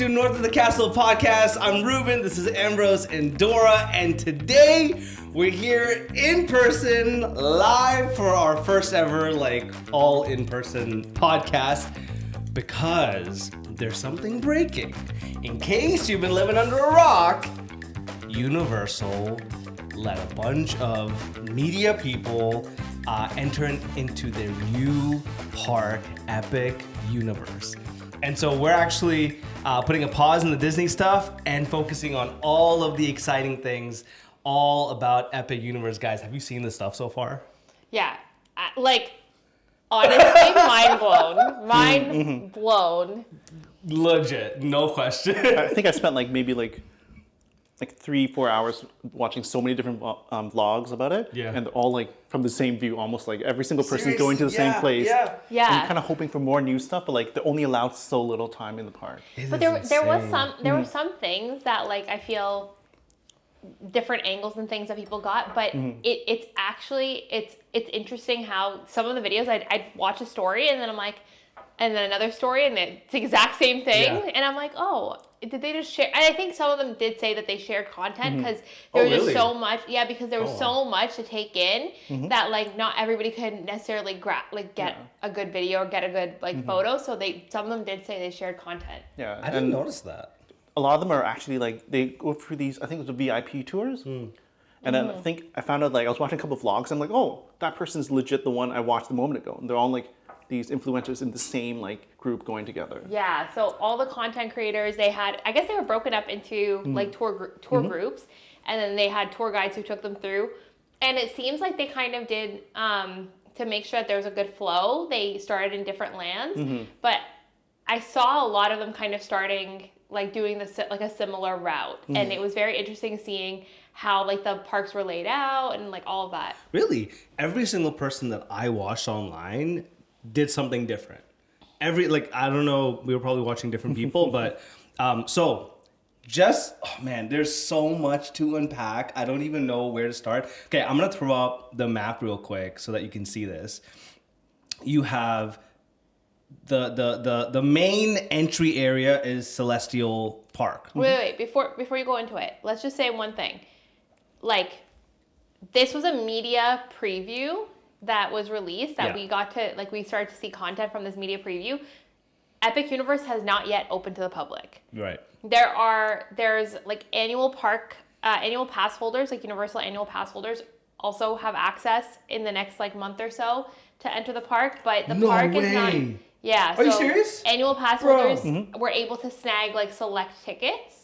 to North of the Castle podcast. I'm Ruben, this is Ambrose and Dora, and today we're here in person, live for our first ever, all in-person podcast, because there's something breaking. In case you've been living under a rock, Universal let a bunch of media people enter into their new park, Epic Universe. And so we're actually putting a pause in the Disney stuff and focusing on all of the exciting things all about Epic Universe. Guys, have you seen this stuff so far? Yeah, honestly, mind blown. Mind blown. Legit, no question. I think I spent maybe 3-4 hours watching so many different vlogs about it. Yeah. And all from the same view, almost every single person Seriously? going to the same place. Yeah. And you're kind of hoping for more new stuff, but they're only allowed so little time in the park. But there were some things that I feel different angles and things that people got, but it's actually interesting how some of the videos I'd watch a story and then I'm like, and then another story and it's the exact same thing, and I'm like, oh, did they just share? And I think some of them did say that they shared content because there was just so much. Yeah, because there was so much to take in that not everybody could necessarily get a good video or get a good photo. So some of them did say they shared content. Yeah, I didn't notice that. A lot of them are actually they go through these, I think it was the VIP tours. And then I think I found out I was watching a couple of vlogs. I'm like, oh, that person's legit the one I watched a moment ago. And they're all these influencers in the same group going together. Yeah, so all the content creators, they had, I guess they were broken up into tour groups, and then they had tour guides who took them through. And it seems like they kind of did, to make sure that there was a good flow, they started in different lands. But I saw a lot of them kind of starting doing this a similar route. And it was very interesting seeing how the parks were laid out and all of that. Really, every single person that I watched online did something different. I don't know, we were probably watching different people, but there's so much to unpack. I don't even know where to start. Okay, I'm gonna throw up the map real quick so that you can see this. You have the main entry area is Celestial Park. Wait, before you go into it, let's just say one thing. This was a media preview that was released that we got to, we started to see content from this media preview. Epic Universe has not yet opened to the public. Right. There's annual pass holders, Universal annual pass holders also have access in the next month or so to enter the park, but the park is not. Yeah. Are you serious? Annual pass holders were able to snag select tickets.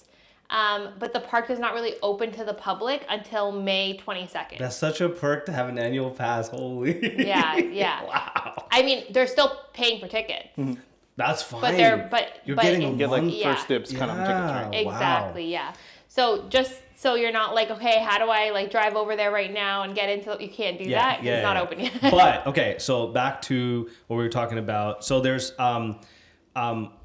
But the park does not really open to the public until May 22nd. That's such a perk to have an annual pass. Holy. Yeah. Wow. I mean, they're still paying for tickets. That's fine. But you're getting first dibs kind of tickets, right? Exactly, yeah. So just so you're not okay, how do I drive over there right now and get into? You can't do that because it's not open yet. But okay, so back to what we were talking about. So there's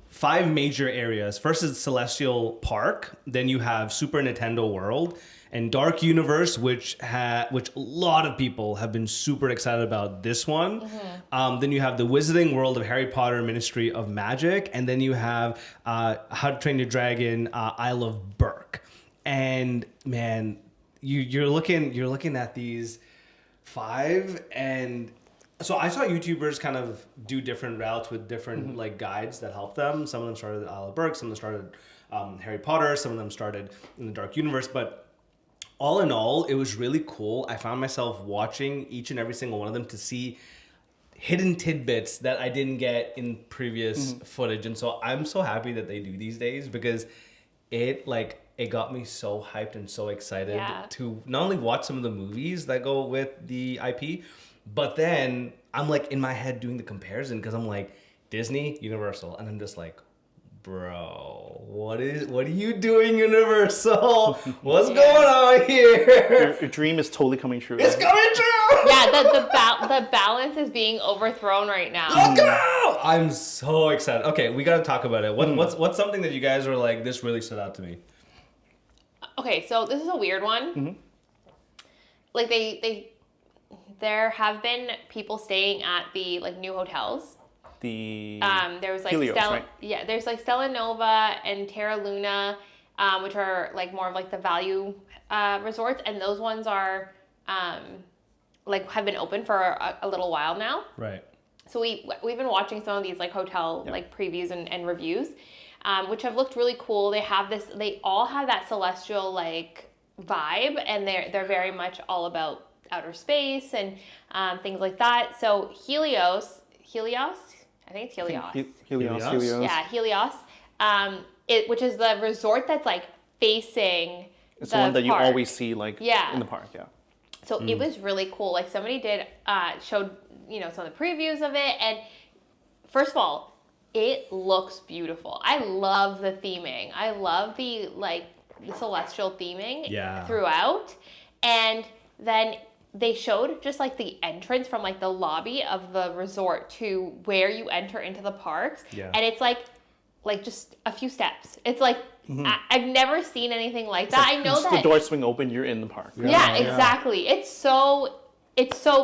5 major areas. First is Celestial Park. Then you have Super Nintendo World and Dark Universe, which a lot of people have been super excited about this one. Then you have the Wizarding World of Harry Potter Ministry of Magic, and then you have How to Train Your Dragon Isle of Berk. And man, you're looking at these 5 and. So I saw YouTubers kind of do different routes with different guides that help them. Some of them started at Isle of Berk, some of them started Harry Potter, some of them started in the Dark Universe. But all in all, it was really cool. I found myself watching each and every single one of them to see hidden tidbits that I didn't get in previous footage. And so I'm so happy that they do these days because it got me so hyped and so excited to not only watch some of the movies that go with the IP, but then I'm in my head doing the comparison because I'm Disney, Universal, and I'm just bro, what are you doing, Universal? What's going on here? Your dream is totally coming true. It's coming true! Yeah, the balance is being overthrown right now. Let's go! I'm so excited. Okay, we gotta talk about it. What's something that you guys were this really stood out to me? Okay, so this is a weird one. There have been people staying at the new hotels The There was like Helios, right? Yeah, there's like Stella Nova and Terra Luna, which are like more of like the value resorts, and those ones are like have been open for a little while now. Right. So we've been watching some of these like hotel like previews and reviews, which have looked really cool. They all have that celestial like vibe, and they're very much all about outer space and things like that. So Helios, I think it's Helios. Helios. Yeah, Helios. Which is the resort that's like facing. It's the one that you park. always see like in the park. Yeah. So it was really cool. Like somebody showed some of the previews of it, and first of all, it looks beautiful. I love the theming. I love the celestial theming throughout, and then they showed just like the entrance from like the lobby of the resort to where you enter into the parks, and it's like just a few steps. It's like I've never seen anything like that. Like, I know that the doors swing open, you're in the park. Yeah, exactly. It's so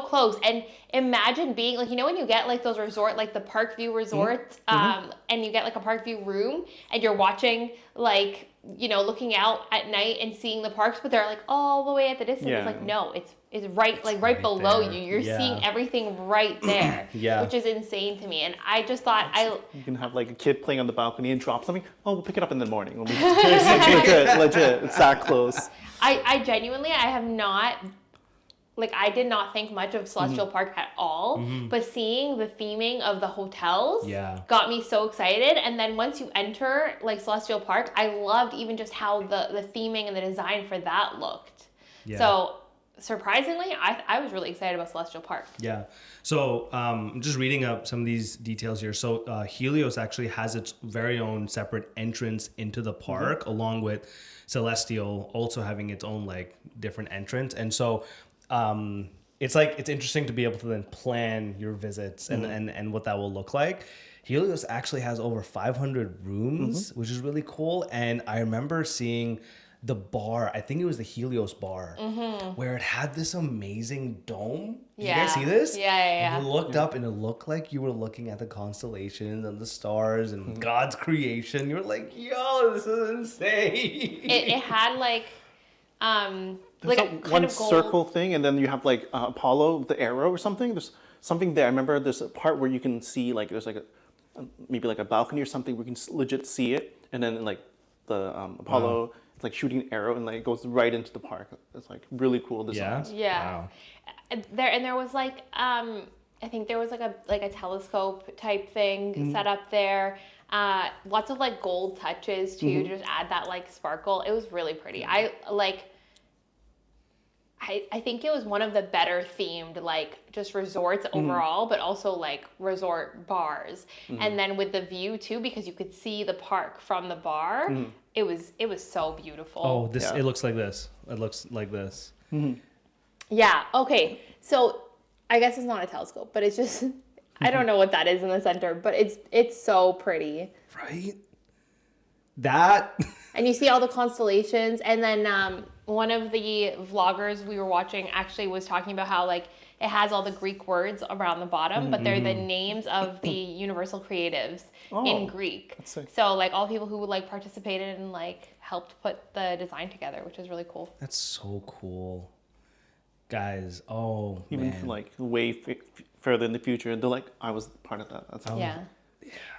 close. And imagine being like, when you get like those resort, like the Park View resorts, and you get like a Park View room, and you're watching like looking out at night and seeing the parks, but they're like all the way at the distance. Yeah. It's like no, it's right below there. you. You're seeing everything right there, which is insane to me. And I just thought you can have like a kid playing on the balcony and drop something. Oh, we'll pick it up in the morning. Legit. It's that close. I genuinely, I have not. Like, I did not think much of Celestial Park at all, but seeing the theming of the hotels got me so excited. And then once you enter, like, Celestial Park, I loved even just how the theming and the design for that looked. Yeah. So, surprisingly, I was really excited about Celestial Park. Yeah. So, I'm just reading up some of these details here. So, Helios actually has its very own separate entrance into the park, along with Celestial also having its own, like, different entrance. And so... it's interesting to be able to then plan your visits and what that will look like. Helios actually has over 500 rooms, which is really cool. And I remember seeing the bar, I think it was the Helios bar, where it had this amazing dome. Did you guys see this? Yeah. And you looked up and it looked like you were looking at the constellations and the stars and God's creation. You were like, yo, this is insane. It had like... There's like that one circle thing, and then you have like Apollo, the arrow or something. There's something there. I remember there's a part where you can see like there's like maybe like a balcony or something where you can legit see it, and then like the Apollo it's like shooting an arrow and like it goes right into the park. It's like really cool design. Yeah. Wow. There was like I think there was like a telescope type thing set up there. Lots of like gold touches too to just add that like sparkle. It was really pretty. I think it was one of the better themed like just resorts overall, but also like resort bars. And then with the view too, because you could see the park from the bar. It was so beautiful. Oh, it looks like this. It looks like this. Yeah. Okay. So I guess it's not a telescope, but it's just I don't know what that is in the center, but it's so pretty. Right? That and you see all the constellations, and then one of the vloggers we were watching actually was talking about how like it has all the Greek words around the bottom, but they're the names of the Universal creatives in Greek. So like all people who like participated and like helped put the design together, which is really cool. That's so cool. Guys, even man. like way further in the future, they're like, I was part of that. That's yeah.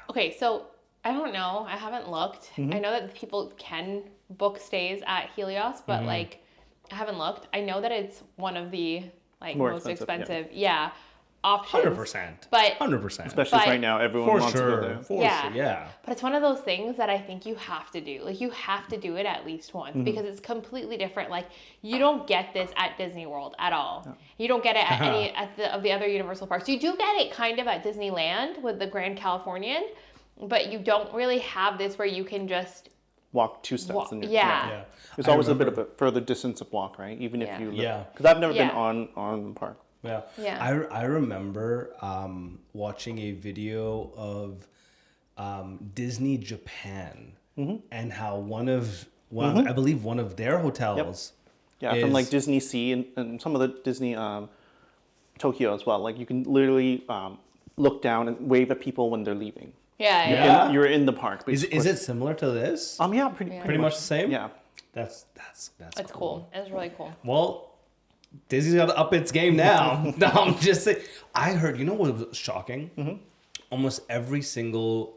Okay, so I don't know. I haven't looked. I know that people can book stays at Helios, but like I haven't looked. I know that it's one of the like most expensive options. 100%. But 100%. Especially right now, everyone wants to go there. For sure, yeah. But it's one of those things that I think you have to do. Like you have to do it at least once because it's completely different. Like you don't get this at Disney World at all. No. You don't get it at any of the other Universal parks. You do get it kind of at Disneyland with the Grand Californian, but you don't really have this where you can just walk 2 steps. Yeah. There's always a bit of a further distance of walk, right? Even if you live. Because I've never been on the park. Yeah. I remember watching a video of Disney Japan and how I believe one of their hotels. Yeah, from like Disney Sea and some of the Disney Tokyo as well. Like you can literally look down and wave at people when they're leaving. Yeah. Yeah. You're in the park. But Is it similar to this? Yeah, Pretty much the same? Yeah. That's It's cool. It's really cool. Well, Disney's got to up its game now. No, I'm just saying. I heard, you know what was shocking? Almost every single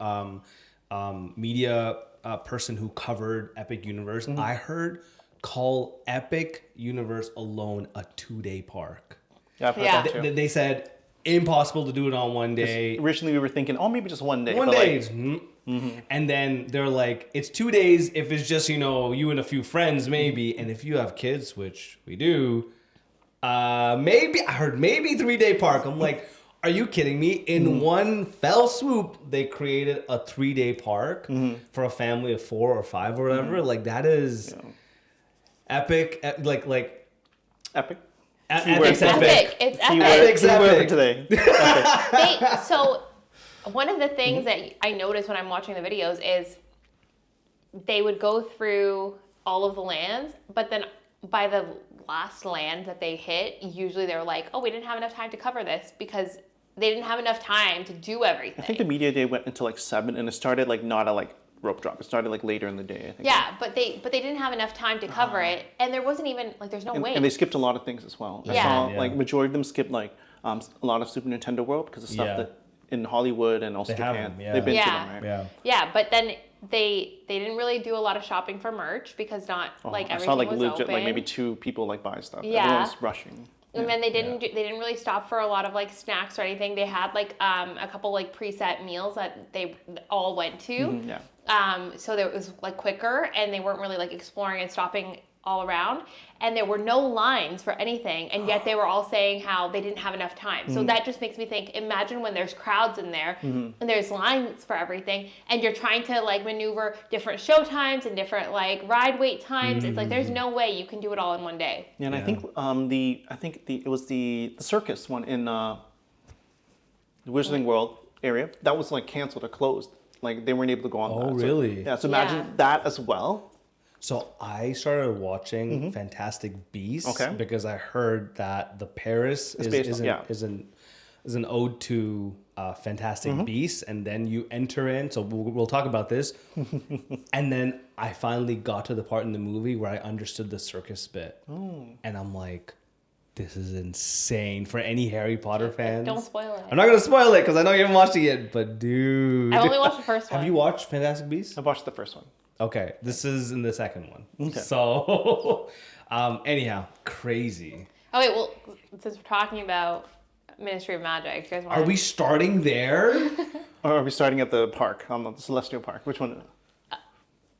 media person who covered Epic Universe, I heard call Epic Universe alone a 2-day park. Yeah, I've heard Yeah. that too. They said impossible to do it on one day. Originally, we were thinking, maybe just one day. One but day. like, And then they're like, it's 2 days if it's just, you and a few friends, maybe. And if you have kids, which we do, maybe, I heard maybe 3-day park. I'm like, are you kidding me? In one fell swoop, they created a 3-day park for a family of 4 or 5 or whatever. Like, that is epic. Like epic. Epic's epic. Epic. It's Keyword, epic. Epic's keyword epic. for today. So one of the things that I notice when I'm watching the videos is they would go through all of the lands, but then by the last land that they hit, usually they're like, we didn't have enough time to cover this because they didn't have enough time to do everything. I think the media day went until like 7, and it started like not a like rope drop. It started like later in the day, I think. Yeah, but they didn't have enough time to cover it, and there wasn't even like there's no way. And they skipped a lot of things as well. I Yeah. saw Yeah. like majority of them skipped like a lot of Super Nintendo World because of stuff Yeah. that in Hollywood and also They have Japan. them, yeah. They've been to Yeah. them, right? Yeah. Yeah, but then they didn't really do a lot of shopping for merch because not like I everything saw like was legit open. like maybe 2 people like buy stuff. Yeah. Everyone's rushing. And then they didn't they didn't really stop for a lot of like snacks or anything. They had like a couple like preset meals that they all went to. Yeah. So that it was like quicker, and they weren't really like exploring and stopping all around, and there were no lines for anything, and yet they were all saying how they didn't have enough time. So that just makes me think, imagine when there's crowds in there and there's lines for everything, and you're trying to like maneuver different show times and different like ride wait times. It's like there's no way you can do it all in one day. Yeah, and I think it was the circus one in the Wizarding World area that was like canceled or closed. Like they weren't able to go on. Oh, that. So, really? yeah. So imagine Yeah. that as well. So I started watching Fantastic Beasts Okay. because I heard that the Paris based on- is an ode to Fantastic Beasts, and then you enter in. So we'll talk about this, and then I finally got to the part in the movie where I understood the circus bit, and I'm like, this is insane for any Harry Potter fans. Don't spoil it. I'm not gonna spoil it because I know you haven't watched it yet, but dude, I only watched the first one. have you watched Fantastic Beasts? I watched the first one. Okay, this is in the second one. Okay. So, anyhow, crazy. Oh wait, well, since we're talking about Ministry of Magic, you guys want? Are we starting there? Or are we starting at the park, the Celestial Park? Which one?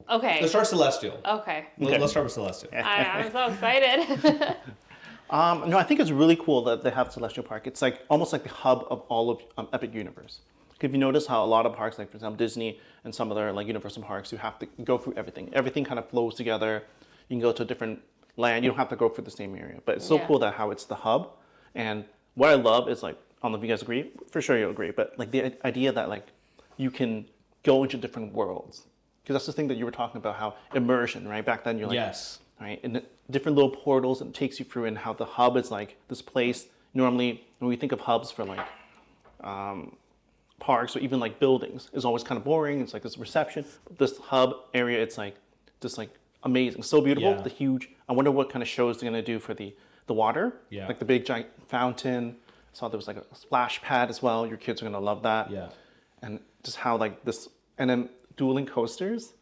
Okay. Let's start Celestial. Okay. Okay. Let's start with Celestial. I'm so excited. No, I think it's really cool that they have Celestial Park. It's like almost like the hub of all of Epic Universe. If you notice how a lot of parks, like for example Disney and some other like Universal parks, you have to go through everything. Everything kind of flows together. You can go to a different land. You don't have to go through the same area. But it's so Yeah. cool that how it's the hub. And what I love is like, I don't know if you guys agree. For sure you'll agree. But like the idea that like you can go into different worlds. Because that's the thing that you were talking about, how immersion, right? Back then you're like, Yes. right? And the different little portals it takes you through, and how the hub is like this place. Normally, when we think of hubs for like parks or even like buildings, is always kind of boring. It's like this reception. But this hub area, it's like just like amazing, so beautiful. Yeah. The huge. I wonder what kind of shows they're gonna do for the water. Yeah. Like the big giant fountain. I saw there was like a splash pad as well. Your kids are gonna love that. Yeah. And just how like this, and then dueling coasters.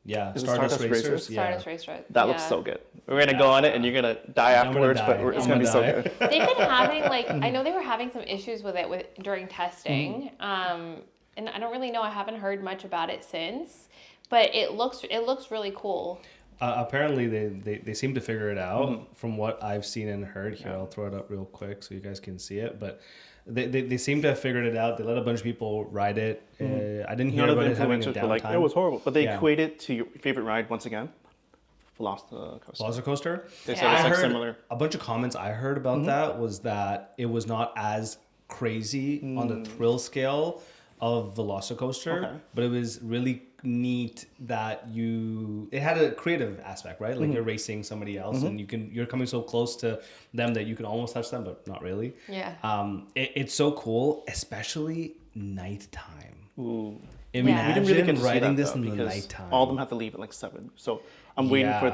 Yeah. Is it Stardust Stardust Racers. Racers? Yeah. Stardust Race Ride. That looks so good. We're gonna go on it, and you're gonna die I'm gonna afterwards, die. but it's I'm gonna be so gonna good. They've been having like I know they were having some issues with it during testing, and I don't really know. I haven't heard much about it since, but it looks really cool. Apparently, they seem to figure it out from what I've seen and heard. Here, I'll throw it up real quick so you guys can see it. But they seem to have figured it out. They let a bunch of people ride it. I didn't hear None of about the it having a influencers were like, downtime. it was horrible. But they Yeah. equate it to your favorite ride once again, Velocicoaster. Velocicoaster? They said Yeah. it's I like heard similar. a bunch of comments I heard about that was that it was not as crazy on the thrill scale of Velocicoaster, Okay. but it was really neat that it had a creative aspect, right? Like you're racing somebody else and you're coming so close to them that you can almost touch them, but not really. Yeah. It's so cool, especially nighttime. Ooh. Imagine We didn't really get to see riding that, this though, in the because nighttime. all of them have to leave at like 7. So I'm waiting for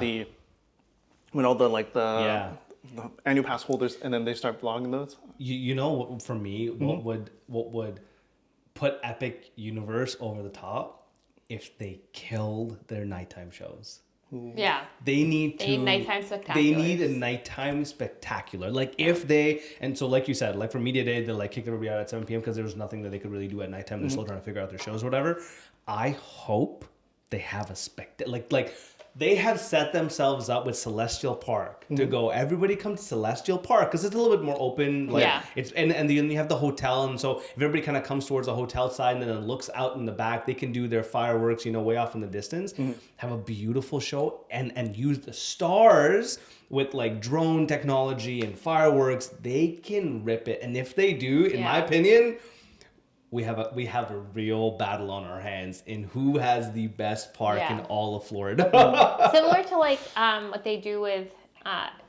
when all the the annual pass holders, and then they start vlogging those. You know, for me, what would put Epic Universe over the top if they killed their nighttime shows. Yeah. They need nighttime spectaculars. They need a nighttime spectacular. Like if they, and so like you said, like for Media Day, they like kicked everybody out at 7 p.m. because there was nothing that they could really do at nighttime. They're still trying to figure out their shows or whatever. I hope they have a like they have set themselves up with Celestial Park to go. Everybody come to Celestial Park because it's a little bit more open. Like it's and then you have the hotel, and so if everybody kind of comes towards the hotel side and then looks out in the back, they can do their fireworks, way off in the distance. Have a beautiful show and use the stars with like drone technology and fireworks. They can rip it, and if they do, in my opinion, we have a real battle on our hands in who has the best park in all of Florida. Similar to like what they do with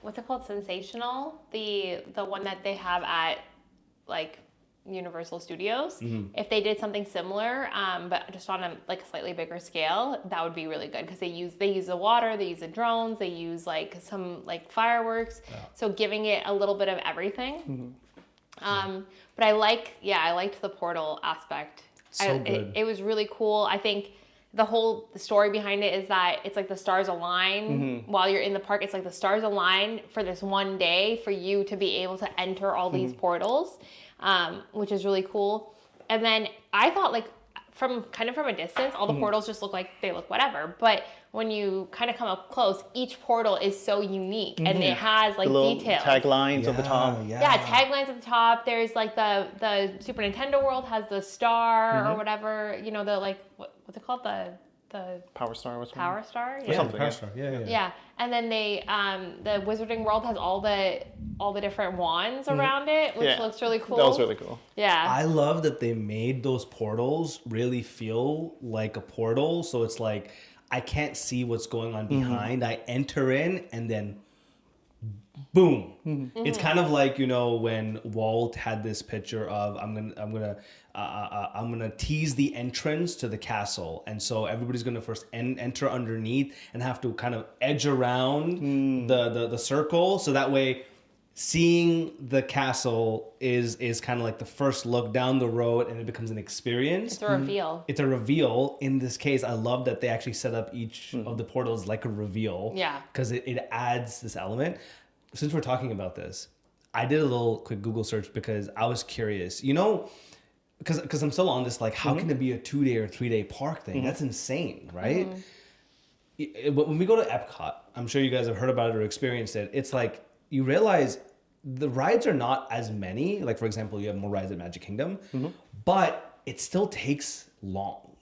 what's it called, Sensational, the one that they have at like Universal Studios. If they did something similar, but just on a slightly bigger scale, that would be really good because they use the water, they use the drones, they use like some like fireworks. So giving it a little bit of everything. But I liked the portal aspect. So good. It was really cool. I think the story behind it is that it's like the stars align while you're in the park. It's like the stars align for this one day for you to be able to enter all these portals, which is really cool. And then I thought like from a distance, all the portals just look whatever. But when you kind of come up close, each portal is so unique and it has like details. Taglines at the top. Yeah, taglines at the top. There's like the Super Nintendo World has the star or whatever. The like what's it called, the Power Star or something. Power Star. Or something. Power Star. Yeah, and then they the Wizarding World has all the different wands around it, which looks really cool. That was really cool. Yeah. I love that they made those portals really feel like a portal. So it's like I can't see what's going on behind. I enter in and then boom. It's kind of like, when Walt had this picture of I'm gonna tease the entrance to the castle, and so everybody's gonna first enter underneath and have to kind of edge around the circle, so that way seeing the castle is kind of like the first look down the road, and it becomes an experience. It's a reveal. It's a reveal. In this case, I love that they actually set up each of the portals like a reveal. Yeah. Because it adds this element. Since we're talking about this, I did a little quick Google search because I was curious. Because I'm still on this, like, how can it be a 2-day or 3-day park thing? That's insane, right? When we go to Epcot, I'm sure you guys have heard about it or experienced it. It's like you realize the rides are not as many. Like, for example, you have more rides at Magic Kingdom, but it still takes long.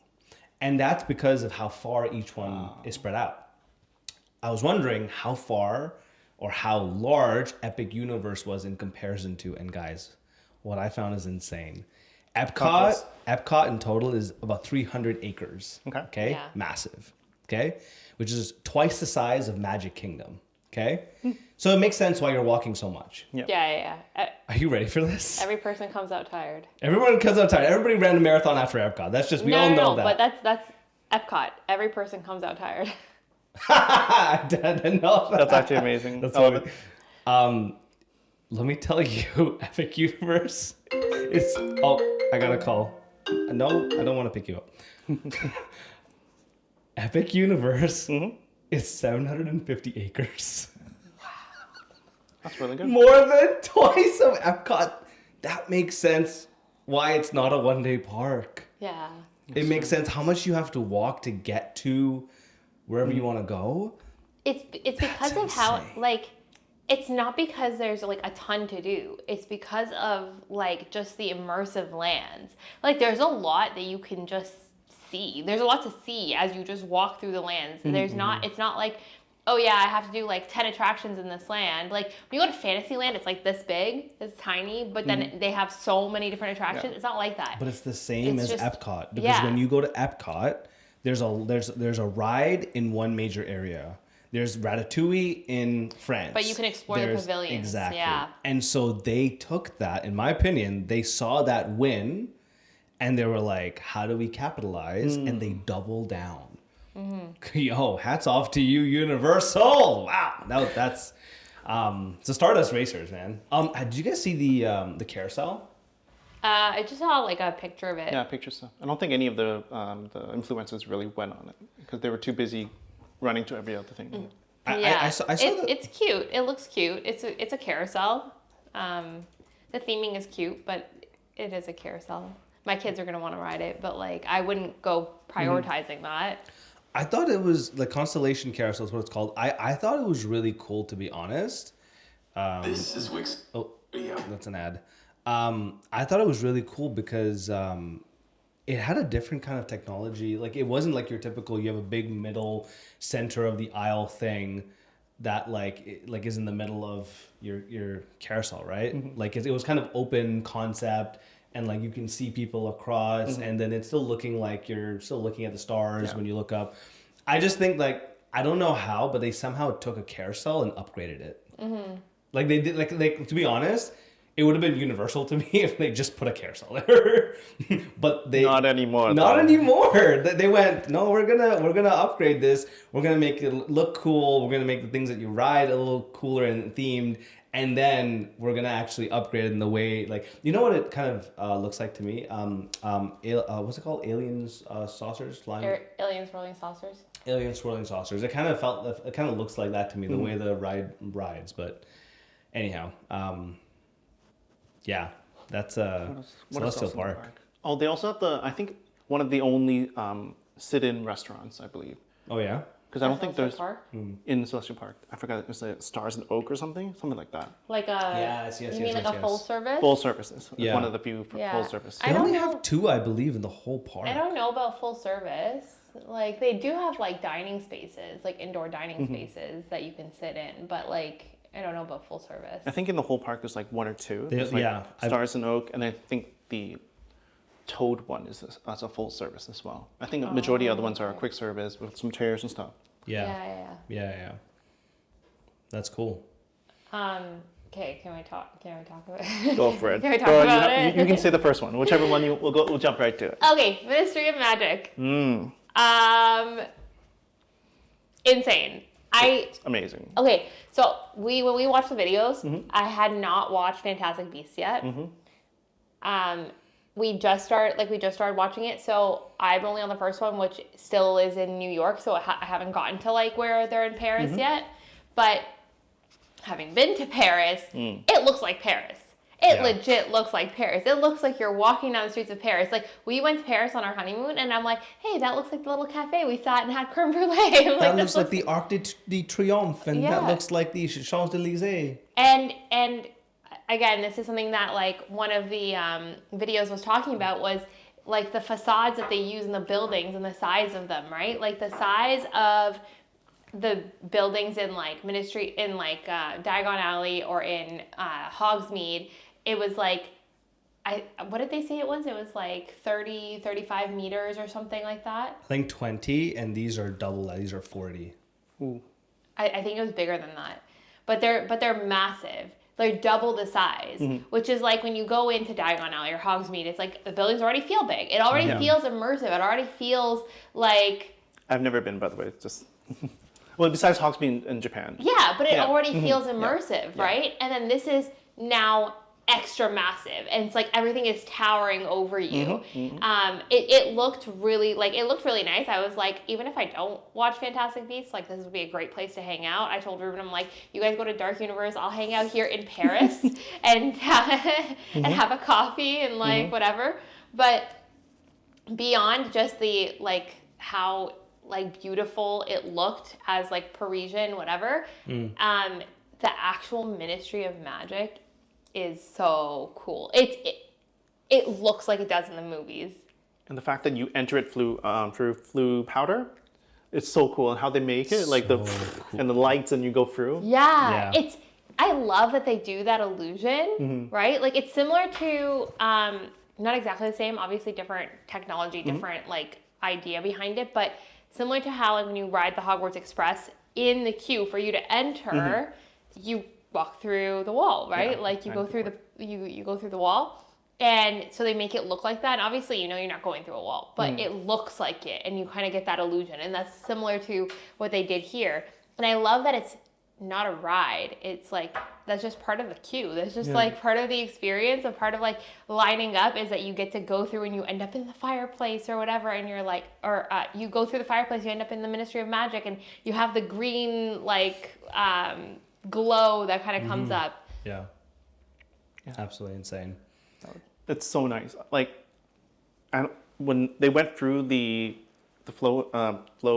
And that's because of how far each one is spread out. I was wondering how far or how large Epic Universe was in comparison to, and guys, what I found is insane. Epcot in total is about 300 acres. Okay? Yeah. Massive. Okay? Which is twice the size of Magic Kingdom. Okay? So it makes sense why you're walking so much. Yeah. Are you ready for this? Every person comes out tired. Everyone comes out tired. Everybody ran a marathon after Epcot. That's just, we all know that. But that's Epcot. Every person comes out tired. I didn't know that. That's actually amazing. That's funny. Let me tell you, Epic Universe is... Oh, I got a call. No, I don't want to pick you up. Epic Universe is 750 acres. That's really good. More than twice of Epcot. That makes sense why it's not a one-day park. Yeah. It makes sense how much you have to walk to get to wherever you want to go. It's because of how, like, it's not because there's like a ton to do. It's because of like just the immersive lands. Like, there's a lot that you can just see. There's a lot to see as you just walk through the lands. There's not, it's not like oh yeah, I have to do like 10 attractions in this land. Like when you go to Fantasyland, it's like this big, it's tiny, but then they have so many different attractions. Yeah. It's not like that. But it's the same It's as just- Epcot, because when you go to Epcot, there's a ride in one major area. There's Ratatouille in France. But you can explore the pavilions. Exactly. Yeah. And so they took that, in my opinion, they saw that win and they were like, how do we capitalize? And they double down. Yo, hats off to you, Universal. Wow. That's it's the Stardust Racers, man. Did you guys see the carousel? I just saw like a picture of it. Yeah, picture stuff. I don't think any of the influencers really went on it because they were too busy running to every other thing. Yeah, I saw that. it's cute. It looks cute. It's a carousel. The theming is cute, but it is a carousel. My kids are gonna want to ride it, but like I wouldn't go prioritizing that. I thought it was like Constellation Carousel is what it's called. I thought it was really cool, to be honest. This is Wix. Oh, Yeah. that's an ad. I thought it was really cool because it had a different kind of technology. Like it wasn't like your typical. You have a big middle center of the aisle thing that like is in the middle of your carousel, right? Like it was kind of open concept. And like you can see people across, and then it's still looking like you're still looking at the stars when you look up. I just think like I don't know how, but they somehow took a carousel and upgraded it. Like they did. Like to be honest, it would have been Universal to me if they just put a carousel there. But they Not anymore. Not though. anymore. They went, no, we're gonna upgrade this. We're gonna make it look cool. We're gonna make the things that you ride a little cooler and themed. And then we're gonna actually upgrade it in the way, like, you know what it kind of looks like to me? What's it called? Aliens, saucers, flying. Aliens rolling saucers. Alien swirling saucers. It kind of looks like that to me, the way the ride rides. But anyhow, yeah, that's What else Celestial in the Park. Oh, they also have I think one of the only sit-in restaurants, I believe. Oh yeah. Because I don't think there's Park? in Celestial Park. I forgot. It's like Stars and Oak or something like that. Like a Yes, you yes, mean yes, like a yes, full yes. service? Full services. It's Yeah. one of the few Yeah. full service. I They don't only know. have 2, I believe, in the whole park. I don't know about full service. Like they do have like dining spaces, like indoor dining spaces that you can sit in, but like I don't know about full service. I think in the whole park there's like 1 or 2. There's like yeah, Stars and Oak, and I think the Toad one is a full service as well. I think the majority of the other ones are quick service with some chairs and stuff. Yeah. That's cool. Okay, can we talk about it? Go for it. Can we talk Go, about you, it? you can say the first one. Whichever one we'll jump right to it. Okay, Ministry of Magic. Insane. It's amazing. Okay, so when we watched the videos, I had not watched Fantastic Beasts yet. We just started watching it, so I'm only on the first one, which still is in New York, so I haven't gotten to like where they're in Paris yet. But having been to Paris, it looks like Paris. It legit looks like Paris. It looks like you're walking down the streets of Paris. Like, we went to Paris on our honeymoon, and I'm like, hey, that looks like the little cafe we sat and had creme brulee. That looks like the Arc de Triomphe, and that looks like the Champs-Élysées. And again, this is something that like one of the videos was talking about was like the facades that they use in the buildings and the size of them, right? Like the size of the buildings in like Ministry, in like Diagon Alley or in Hogsmeade, it was like, what did they say it was? It was like 30, 35 meters or something like that. I think 20, and these are double that. These are 40. Ooh. I think it was bigger than that. But they're massive. They're double the size, which is like when you go into Diagon Alley or Hogsmeade, it's like the buildings already feel big. It already feels immersive. It already feels like... I've never been, by the way. It's just... well, besides Hogsmeade in Japan. Yeah, but it already feels immersive, right? And then this is now extra massive, and it's like everything is towering over you. It looked really nice. I was like, even if I don't watch Fantastic Beasts, like this would be a great place to hang out. I told Ruben, I'm like, you guys go to Dark Universe, I'll hang out here in Paris and have a coffee and like whatever. But beyond just the like how like beautiful it looked as like Parisian whatever, the actual Ministry of Magic is so cool. It looks like it does in the movies. And the fact that you enter it through Floo powder, It's so cool, and how they make it, like So and the lights, and you go through. Yeah, Yeah. I love that they do that illusion, Mm-hmm. right? Like it's similar to not exactly the same, obviously different technology, different like idea behind it, but similar to how like when you ride the Hogwarts Express in the queue for you to enter, you walk through the wall, right? Yeah, like you I go through you go through the wall. And so they make it look like that. And obviously, you know, you're not going through a wall, but it looks like it. And you kind of get that illusion. And that's similar to what they did here. And I love that it's not a ride. It's like, that's just part of the queue. That's just like part of the experience. A part of like lining up is that you get to go through and you end up in the fireplace or whatever. And you're like, or you go through the fireplace, you end up in the Ministry of Magic. And you have the green like glow that kind of comes up. Yeah. Absolutely insane. It's so nice. Like, and when they went through the flow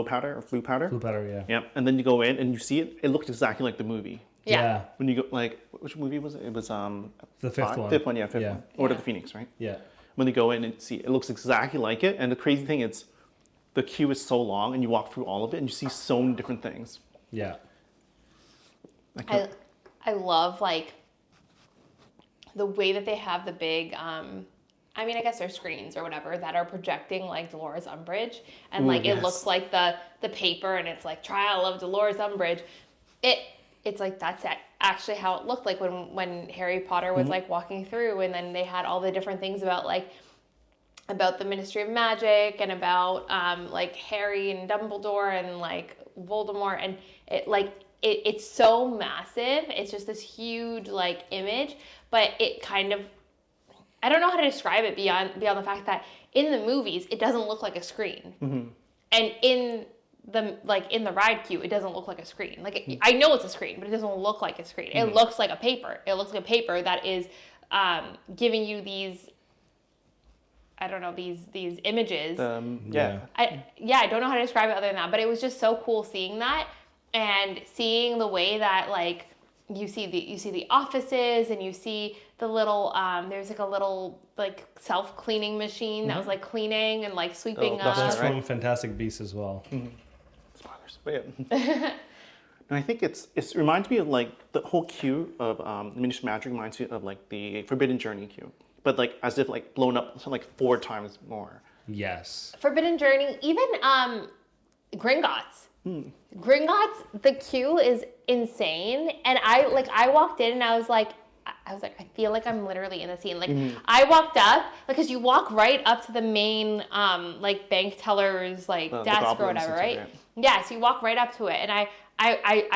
powder or flu powder. Blue powder, yeah. Yep. And then you go in and you see it. It looked exactly like the movie. Yeah. When you go, like, which movie was it? It was The fifth one. Fifth one, yeah, fifth Yeah. one. Order Yeah. of the Phoenix, right? Yeah. When you go in and see, it looks exactly like it. And the crazy thing is, the queue is so long, and you walk through all of it, and you see so many different things. Yeah. I love like the way that they have the big I mean, I guess they're screens or whatever that are projecting like Dolores Umbridge, and Ooh, like it yes. looks like the paper, and it's like Trial of Dolores Umbridge. It's like that's actually how it looked like when Harry Potter was like walking through, and then they had all the different things about the Ministry of Magic and about like Harry and Dumbledore and like Voldemort, and it's so massive. It's just this huge like image, but it kind of, I don't know how to describe it beyond the fact that in the movies it doesn't look like a screen, and in the ride queue it doesn't look like a screen. Like I know it's a screen, but it doesn't look like a screen. It looks like a paper. It looks like a paper that is giving you these, I don't know, these images. Yeah. I don't know how to describe it other than that, but it was just so cool seeing that and seeing the way that like you see the offices, and you see the little there's like a little like self-cleaning machine that was like cleaning and like sweeping That's That's up. right. from Fantastic Beasts as well. Spoilers. But yeah. And I think it reminds me of like the whole queue of Ministry of Magic reminds me of like the Forbidden Journey queue, but like as if like blown up something like 4 times more. Yes. Forbidden Journey, even Gringotts. Gringotts, the queue is insane, and I walked in and I was like, I feel like I'm literally in the scene. Like I walked up, like, cause you walk right up to the main like bank teller's like The desk or goblins whatever, and right? stuff, Yeah, so you walk right up to it, and I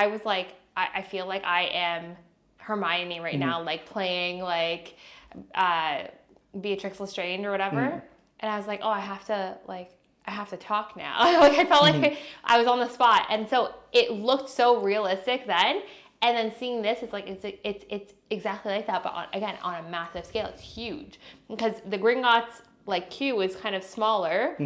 was like, I feel like I am Hermione right now, like playing like Beatrix Lestrange or whatever, and I was like, oh, I have to talk now. Like I felt like I was on the spot, and so it looked so realistic then. And then seeing this, it's like it's exactly like that, but on a massive scale. It's huge because the Gringotts like queue is kind of smaller,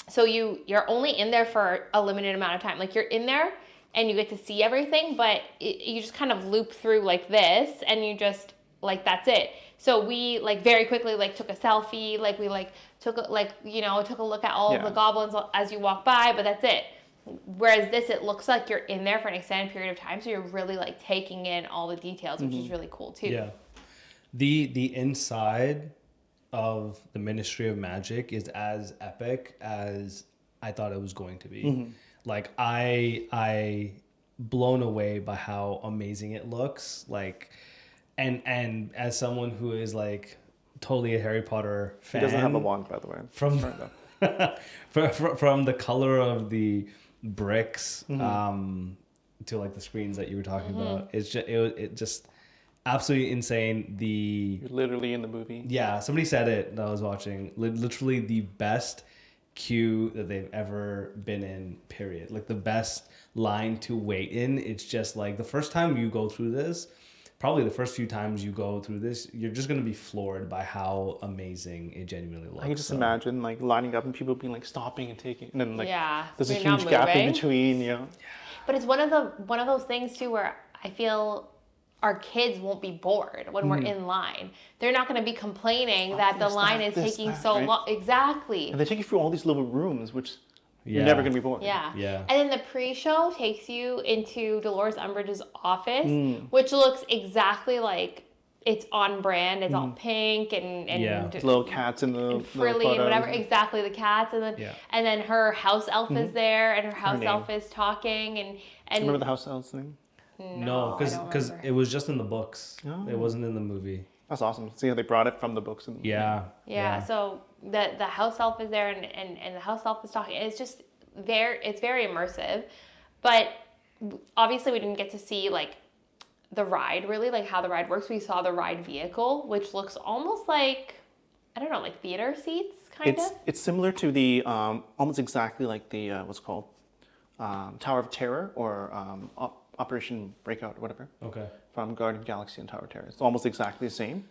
so you're only in there for a limited amount of time. Like you're in there and you get to see everything, but you just kind of loop through like this, and you just like that's it. So we like very quickly like took a selfie, like we like took a look at all of the goblins as you walk by, but that's it. Whereas this, it looks like you're in there for an extended period of time, so you're really like taking in all the details, which is really cool too. Yeah. The inside of the Ministry of Magic is as epic as I thought it was going to be. Like I blown away by how amazing it looks. Like and as someone who is like totally a Harry Potter fan. He doesn't have a wand, by the way. From the color of the bricks to like the screens that you were talking about, it's just it just absolutely insane. You're literally in the movie. Yeah, somebody said it that I was watching. Literally the best queue that they've ever been in. Period. Like the best line to wait in. It's just like the first time you go through this. Probably the first few times you go through this, you're just going to be floored by how amazing it genuinely looks. I can just imagine like lining up and people being like stopping and taking, and then like there's a you're not huge gap in moving. between, you know. But it's one of those things too where I feel our kids won't be bored when we're in line. They're not going to be complaining that the line is taking so long. Exactly. And they take you through all these little rooms, which You're never gonna be bored. Yeah. Yeah. And then the pre-show takes you into Dolores Umbridge's office, which looks exactly like it's on brand. It's all pink and Little cats in the frilly and whatever. Exactly, the cats, and then her house elf is there, and her house elf is talking, and Remember the house elf's name? No, because it was just in the books. Oh. It wasn't in the movie. That's awesome. See how they brought it from the books. Yeah. So the house elf is there, and the house elf is talking. It's just it's very immersive, but obviously we didn't get to see like the ride really, like how the ride works. We saw the ride vehicle, which looks almost like, I don't know, like theater seats kind of. It's similar to the almost exactly like the what's it called Tower of Terror or Operation Breakout or whatever. Okay. From Guardian of the Galaxy and Tower of Terror. It's almost exactly the same.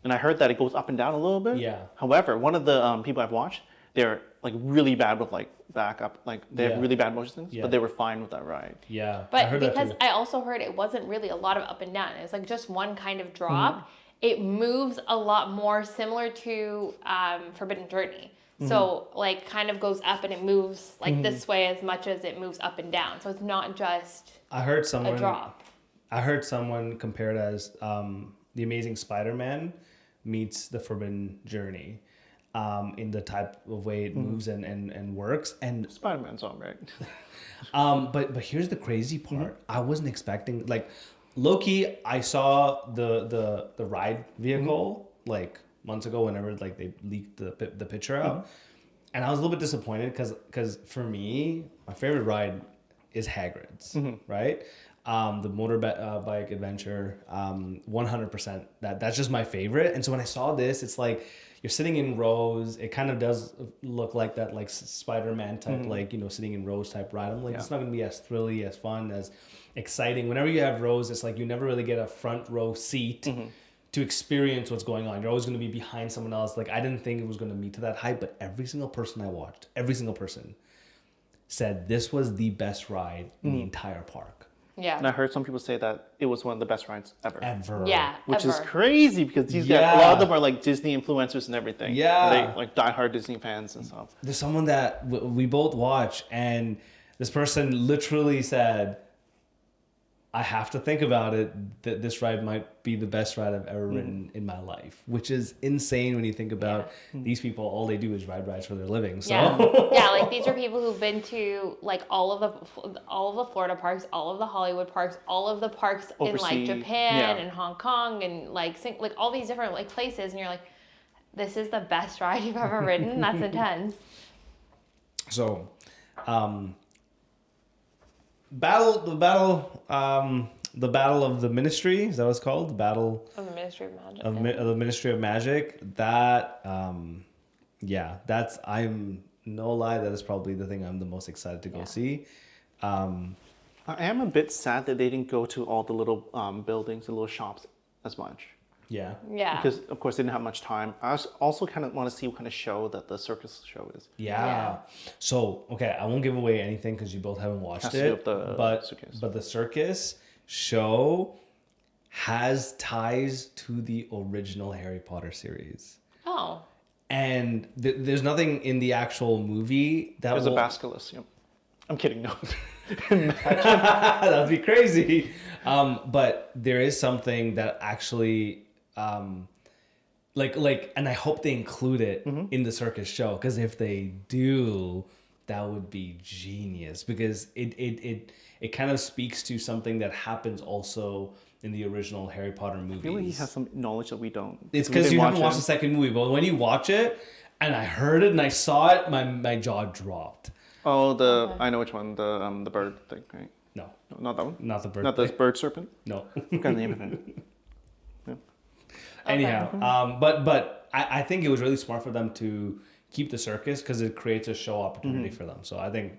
And I heard that it goes up and down a little bit. Yeah. However, one of the people I've watched, they're like really bad with like backup, like they have really bad motion things, but they were fine with that ride. Yeah. But because I also heard it wasn't really a lot of up and down. It was like just one kind of drop. It moves a lot more similar to Forbidden Journey. So like kind of goes up and it moves like this way as much as it moves up and down. So it's not just a drop. I heard someone compare it as The Amazing Spider-Man meets The Forbidden Journey in the type of way it moves and works. And Spider-Man's all right. But here's the crazy part. I wasn't expecting, like, low-key, I saw the ride vehicle like months ago whenever like they leaked the picture out. And I was a little bit disappointed because for me, my favorite ride is Hagrid's, right? The motorbike adventure, 100%. That's just my favorite. And so when I saw this, it's like you're sitting in rows. It kind of does look like that, like Spider-Man type, like, you know, sitting in rows type ride. I'm like, it's not gonna be as thrilly, as fun, as exciting. Whenever you have rows, it's like you never really get a front row seat to experience what's going on. You're always gonna be behind someone else. Like, I didn't think it was gonna meet to that height, but every single person I watched, every single person said this was the best ride in the entire park. Yeah. And I heard some people say that it was one of the best rides ever. Yeah. Which is crazy because these guys, a lot of them are like Disney influencers and everything. Yeah. They like diehard Disney fans and stuff. There's someone that we both watch, and this person literally said, I have to think about it, that this ride might be the best ride I've ever ridden in my life, which is insane when you think about these people. All they do is ride rides for their living. So yeah, like these are people who've been to like all of the Florida parks, all of the Hollywood parks, all of the parks overseas, in like Japan and Hong Kong and like all these different like places, and you're like, this is the best ride you've ever ridden. That's intense. So, the battle of the Ministry, is that what it's called? The battle of the Ministry of Magic. Of the Ministry of Magic. That, I'm no lie, that is probably the thing I'm the most excited to go see. I am a bit sad that they didn't go to all the little buildings and little shops as much. Yeah. Because of course they didn't have much time. I also kind of want to see what kind of show that the circus show is. Yeah. So okay, I won't give away anything because you both haven't watched it. But the circus show has ties to the original Harry Potter series. Oh. And there's nothing in the actual movie that there's a basilisk. Yep. I'm kidding. No. That'd be crazy. But there is something that actually. And I hope they include it in the circus show, because if they do, that would be genius, because it kind of speaks to something that happens also in the original Harry Potter movies. I feel like he has some knowledge that we don't. It's because you haven't watched the second movie, but when you watch it, and I heard it and I saw it, my jaw dropped. Oh, I know which one, the bird thing, right? No, not that one. Not the bird. Not the bird serpent. No. What kind of name is it? Anyhow, but I think it was really smart for them to keep the circus, because it creates a show opportunity for them. So I think,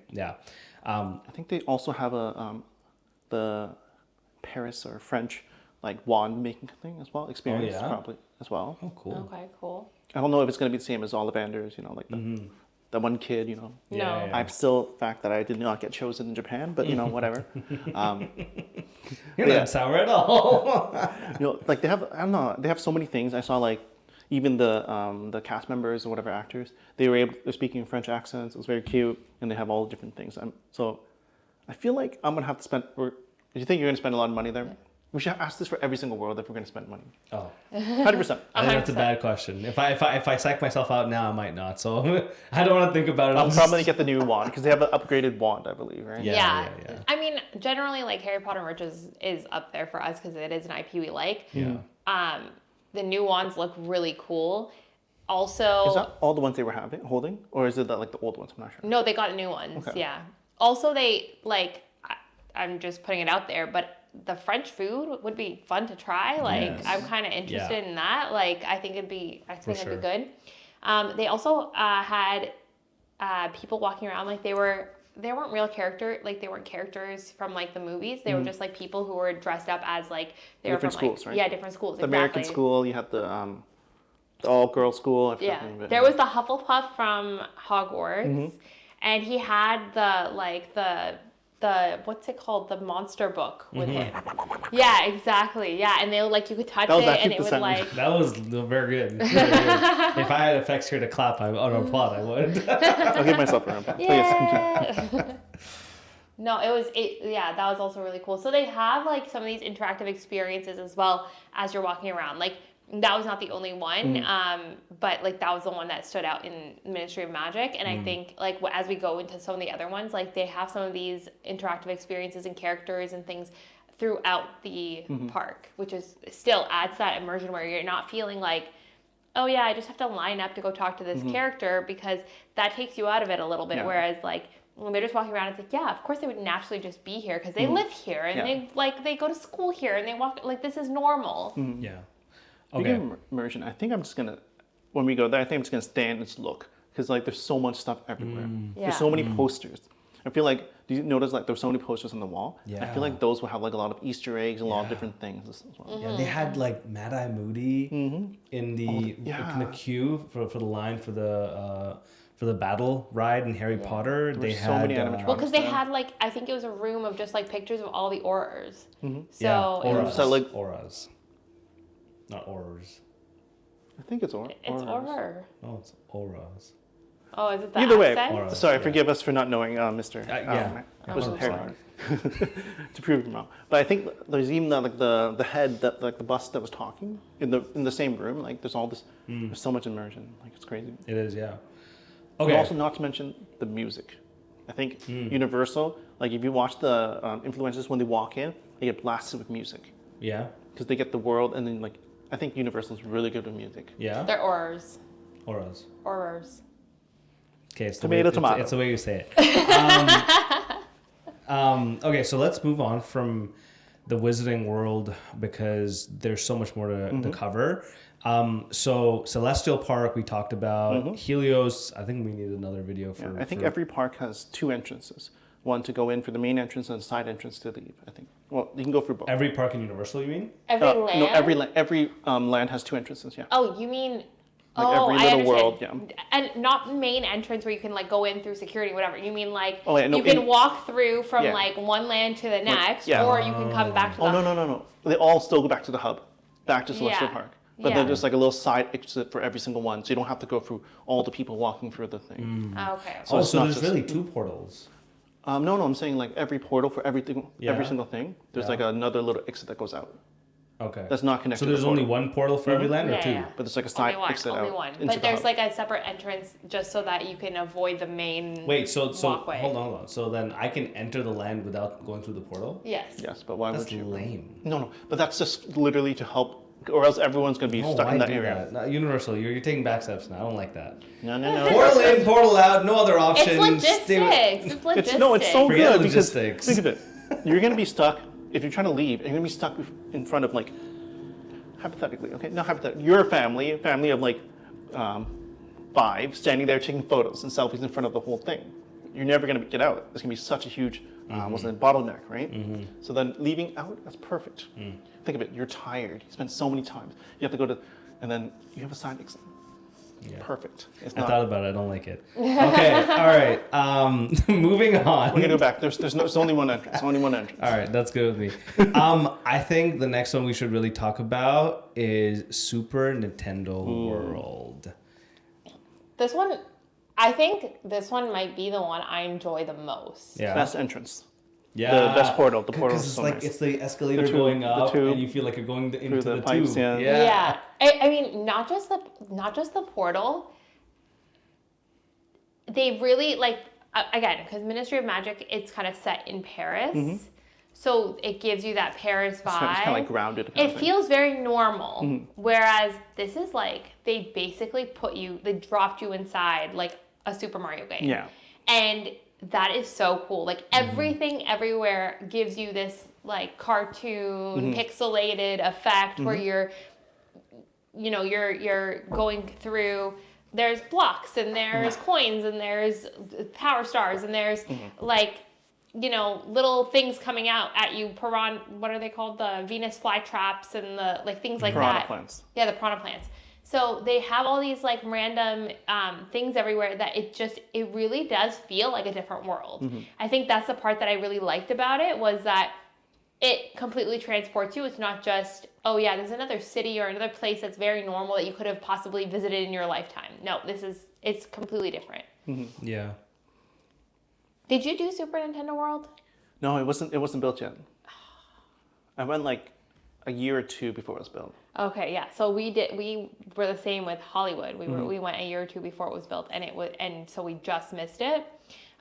I think they also have the Paris or French like wand making thing as well. Experience probably as well. Oh, cool. Okay, cool. I don't know if it's going to be the same as Ollivanders, like the one kid, No. I'm still fact that I did not get chosen in Japan, but whatever. You're not sour at all. Like they have, I don't know, they have so many things. I saw like even the cast members or whatever actors, they're speaking French accents. It was very cute, and they have all different things. So I feel like I'm gonna have to spend. Do you think you're gonna spend a lot of money there? We should ask this for every single world if we're gonna spend money. Oh, 100%. I think that's a bad question. If I psych myself out now, I might not. So I don't want to think about it. I'm probably gonna get the new wand because they have an upgraded wand, I believe, right? Yeah. I mean, generally, like Harry Potter merch is up there for us because it is an IP we like. Yeah. The new wands look really cool. Also, Is that all the ones they were holding, or is it like the old ones? I'm not sure. no, they got new ones. Okay. Yeah. Also, they like. I'm just putting it out there, but the French food would be fun to try. Like, Yes. I'm kind of interested in that. Like, I think it'd be sure. good. They also had people walking around like they weren't real character, like they weren't characters from like the movies. They were just like people who were dressed up as like they Different were from schools, like, right? yeah, different schools. The American school, you have the all-girl school. I forgot Yeah, the name of it. there was the Hufflepuff from Hogwarts, and he had the what's it called, the monster book with him. Yeah, exactly. Yeah, and they like you could touch That was it and actually it would the like. That was very good. Very good. If I had effects here to clap, on a plot, I would. I'll give myself a round of applause. But yes, continue. Yeah. No, yeah, that was also really cool. So they have like some of these interactive experiences as well as you're walking around. Like that was not the only one, but like that was the one that stood out in Ministry of Magic. And I think like as we go into some of the other ones, like they have some of these interactive experiences and characters and things throughout the park, which is still adds that immersion where you're not feeling like, oh yeah, I just have to line up to go talk to this character, because that takes you out of it a little bit. Yeah. Whereas like when they're just walking around, it's like, yeah, of course they would naturally just be here because they live here and they go to school here and they walk, like this is normal. Yeah. Speaking Okay. of immersion, I think I'm just gonna, when we go there, I think I'm just gonna stay and just look, because like there's so much stuff everywhere. Yeah. There's so many posters. I feel like, do you notice like there's so many posters on the wall? I Yeah. feel like those will have like a lot of Easter eggs and a lot of different things as well. Yeah, they had like Mad Eye Moody in the queue for the line for the battle ride in Harry Potter. There They were so had many animatronics. Well, because they there. had like, I think it was a room of just like pictures of all the aurors. So yeah, it auras, was, So, like- auras, not aurors. I think it's it's Auras. auror. Oh, it's auras. Oh, is it the Either way, accent? Aura. sorry, Yeah. forgive us for not knowing Mr. Yeah. Was I'm it Harry sorry. Potter? To prove him wrong. But I think there's even like the head that like the bus that was talking in the same room. Like there's all this, there's so much immersion. Like it's crazy. It is, yeah. And Okay. also, not to mention the music. I think Universal, like if you watch the influencers when they walk in, they get blasted with music Yeah. because they get the world, and then like I think Universal's really good with music. Yeah. They're aurors. Auras. Aurors. Okay, it's the Tomato, way, tomato. It's the way you say it. Okay, so let's move on from the Wizarding World because there's so much more to cover. So Celestial Park we talked about. Helios, I think we need another video for. I think for- every park has two entrances. One to go in for the main entrance and a side entrance to leave. I think. Well, you can go for both. every park in Universal. You mean? Every land? No, every land has two entrances. Yeah. Oh, you mean? Like oh, every I little understand. world, And not main entrance where you can like go in through security, whatever. You mean like Oh, yeah, no, you can in- walk through from Yeah. like one land to the next, yeah. or you can come back to the. Oh no! They all still go back to the hub, back to Celestial Yeah. Park. But Yeah. they're just like a little side exit for every single one, so you don't have to go through all the people walking through the thing. Oh, okay. So Oh, it's so not there's just- really two portals. No, I'm saying like every portal for everything, every Yeah. single thing. There's Yeah. like another little exit that goes out. Okay. That's not connected. So to there's the only portal. one portal for every land, or Yeah, two? yeah. But there's like a side Only one. exit Only out one. into But the there's hub. like a separate entrance just so that you can avoid the main. Wait, so walkway. hold on. So then I can enter the land without going through the portal? Yes. Yes, but why That's would you? lame. No, but that's just literally to help, or else everyone's gonna be Oh, stuck why in that do area. that? No, Universal, you're taking back steps now. I don't like that. No. Portal in, portal out, no other options. It's logistics. Stay with- It's logistics. It's so Forget good because logistics. think of it. You're gonna be stuck if you're trying to leave. You're gonna be stuck in front of like, hypothetically, okay, not hypothetically, your family of like 5, standing there taking photos and selfies in front of the whole thing. You're never gonna get out. It's gonna be such a huge, bottleneck, right? So then leaving out, that's perfect. Think of it. You're tired. You spent so many times. You have to go to, and then you have a side exit. Yeah. Perfect. It's I not. thought about it. I don't like it. Okay. All right. Moving on. We're gonna go back. There's only one entrance. Only one entrance. All right, that's good with me. I think the next one we should really talk about is Super Nintendo World. This one, I think this one might be the one I enjoy the most. Yeah. Best entrance. Yeah. The best portal. The portal is it's so like nice. it's the escalator The tube, going up, the tube, and you feel like you're going into the the pipes, tube. yeah. I mean, not just the portal. They really like again because Ministry of Magic. It's kind of set in Paris, so it gives you that Paris vibe. It's kind of like grounded. It feels very normal. Whereas this is like they basically they dropped you inside like a Super Mario game. Yeah. And that is so cool. Like everything everywhere gives you this like cartoon pixelated effect where you're going through, there's blocks and there's coins and there's power stars and there's like, little things coming out at you, what are they called? The Venus flytraps and the like things like Piranha that. plants. Yeah, the piranha plants. So they have all these like random things everywhere that it really does feel like a different world. I think that's the part that I really liked about it was that it completely transports you. It's not just, oh yeah, there's another city or another place that's very normal that you could have possibly visited in your lifetime. No, it's completely different. Yeah. Did you do Super Nintendo World? No, it wasn't built yet. I went like a year or two before it was built. Okay, yeah. So we were the same with Hollywood. We went a year or two before it was built, and so we just missed it.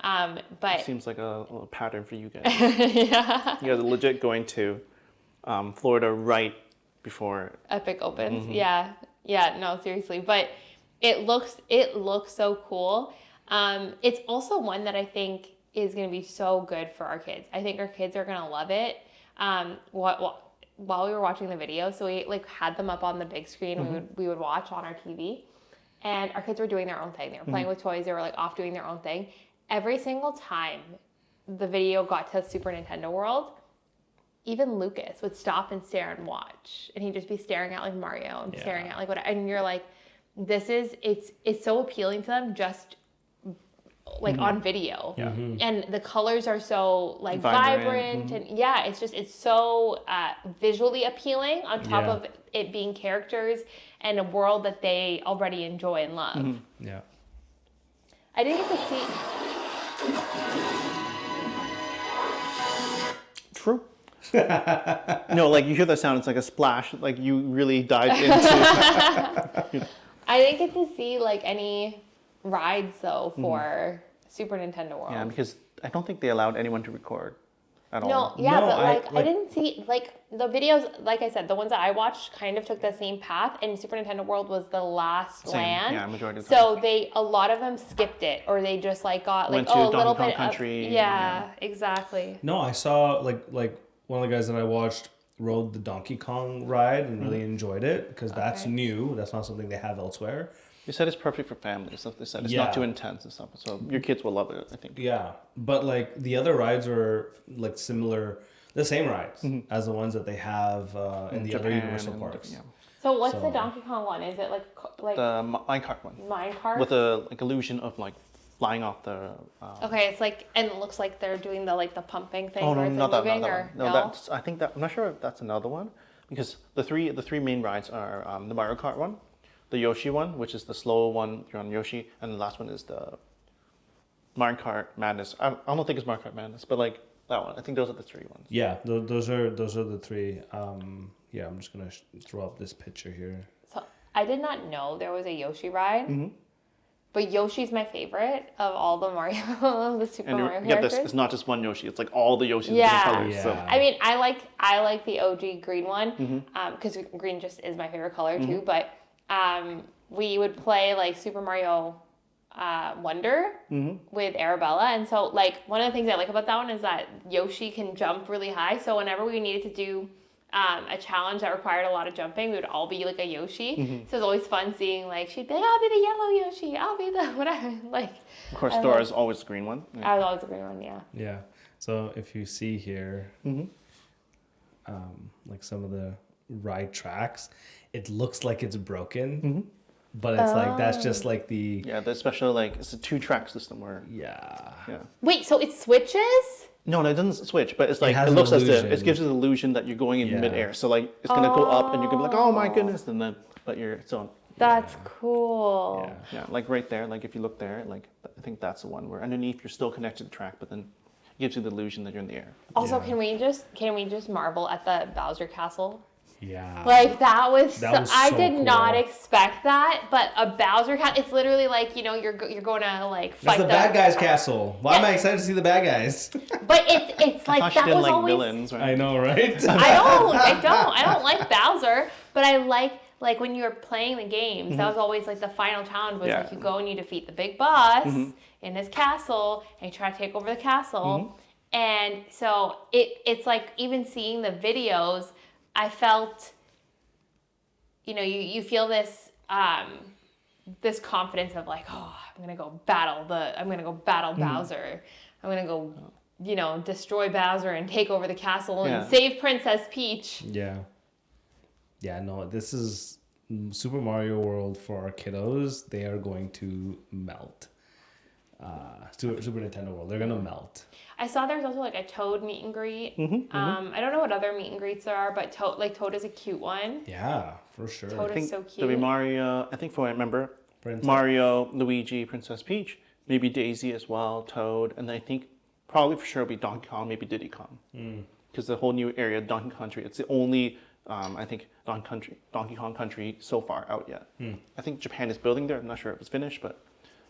But It seems like a little pattern for you guys. yeah. You guys are legit going to Florida right before. Epic opens. Yeah. No, seriously. But it looks so cool. It's also one that I think is going to be so good for our kids. I think our kids are going to love it. While we were watching the video, so we like had them up on the big screen. We would watch on our TV, and our kids were doing their own thing. They were playing with toys. They were like off doing their own thing. Every single time the video got to Super Nintendo World, even Lucas would stop and stare and watch, and he'd just be staring at like Mario and staring at like what. And you're like, it's so appealing to them just like on video. Yeah. And the colors are so like Vibrant. vibrant and it's so visually appealing on top of it being characters and a world that they already enjoy and love. Yeah. I didn't get to see. True. No, like you hear the sound, it's like a splash. Like you really dived into. I didn't get to see like any rides though for Super Nintendo World. Yeah, because I don't think they allowed anyone to record at No, all. yeah, No, but I I didn't see like the videos. Like I said, the ones that I watched kind of took the same path, and Super Nintendo World was the last Same, land. yeah, majority of the So a lot of them skipped it, or they just like got like Went to a little Donkey Kong bit Country, of yeah, exactly. No, I saw like one of the guys that I watched rode the Donkey Kong ride and really enjoyed it because that's Okay. new. That's not something they have elsewhere. They said it's perfect for families. So they said it's Yeah. not too intense and stuff. So your kids will love it, I think. Yeah, but like the other rides are like similar, the same rides as the ones that they have in the other Japan Universal and parks. yeah. So what's the So- Donkey Kong one? Is it like The minecart one minecart? with a like illusion of like flying off the. Okay, it's like and it looks like they're doing the pumping thing Oh where no, it's not like that, moving not that or one. No, that's I think that I'm not sure if that's another one because the three main rides are the Mario Kart one, the Yoshi one, which is the slow one you're on Yoshi, and the last one is the Mario Kart Madness. I don't think it's Mario Kart Madness, but like that one. I think those are the three ones. Yeah, those are the three. Yeah, I'm just gonna throw up this picture here. So I did not know there was a Yoshi ride. But Yoshi's my favorite of all the Mario, the Super And Mario you get this. characters. It's not just one Yoshi. It's like all the Yoshis in Yeah. different colors. So. Yeah. I mean, I like the OG green one because green just is my favorite color too. But we would play like Super Mario Wonder with Arabella, and so like one of the things I like about that one is that Yoshi can jump really high. So whenever we needed to do a challenge that required a lot of jumping, we would all be like a Yoshi. So it's always fun seeing like she'd be like, I'll be the yellow Yoshi, I'll be the whatever. Like Of course, I Dora love- is always the green one. Yeah. I was always the green one, yeah. Yeah. So if you see here, like some of the ride tracks, it looks like it's broken, but it's like that's just like the Yeah, the special like it's a 2-track system where yeah. Wait, so it switches? no, it doesn't switch, but it's like has it an looks as if illusion. it gives you the illusion that you're going in Yeah. midair. So like it's gonna go up and you're gonna be like, oh my goodness, and then but you're still That's cool. Yeah. yeah, like right there, like if you look there, like I think that's the one where underneath you're still connected to the track, but then it gives you the illusion that you're in the air. Also, Yeah. can we just marvel at the Bowser Castle? Yeah. Like that was, I so did not cool. expect that, but a Bowser Castle, it's literally like, you know, you're going to like fight That's the bad guys' castle. Why am I excited to see the bad guys? But it's I like thought she that didn't was like always villains, right? I know, right? I don't like Bowser, but I like when you're playing the games, that was always like the final challenge was Yeah. like you go and you defeat the big boss in his castle and you try to take over the castle. And so it's like even seeing the videos, I felt, you know, you feel this this confidence of like, oh, I'm gonna go battle Bowser. I'm gonna go, you know, destroy Bowser and take over the castle and Yeah. save Princess Peach. Yeah. Yeah, no, this is Super Mario World for our kiddos. They are going to melt. Super Nintendo World, they're gonna melt. I saw there's also like a Toad meet and greet. I don't know what other meet and greets there are, but Toad is a cute one. Yeah, for sure. Toad I is think so cute. there'll be Mario. I think from what I remember, Princess. Mario, Luigi, Princess Peach, maybe Daisy as well, Toad, and I think probably for sure it'll be Donkey Kong, maybe Diddy Kong, because the whole new area, Donkey Kong Country, it's the only I think Donkey Kong Country so far out yet. I think Japan is building there. I'm not sure if it's finished, but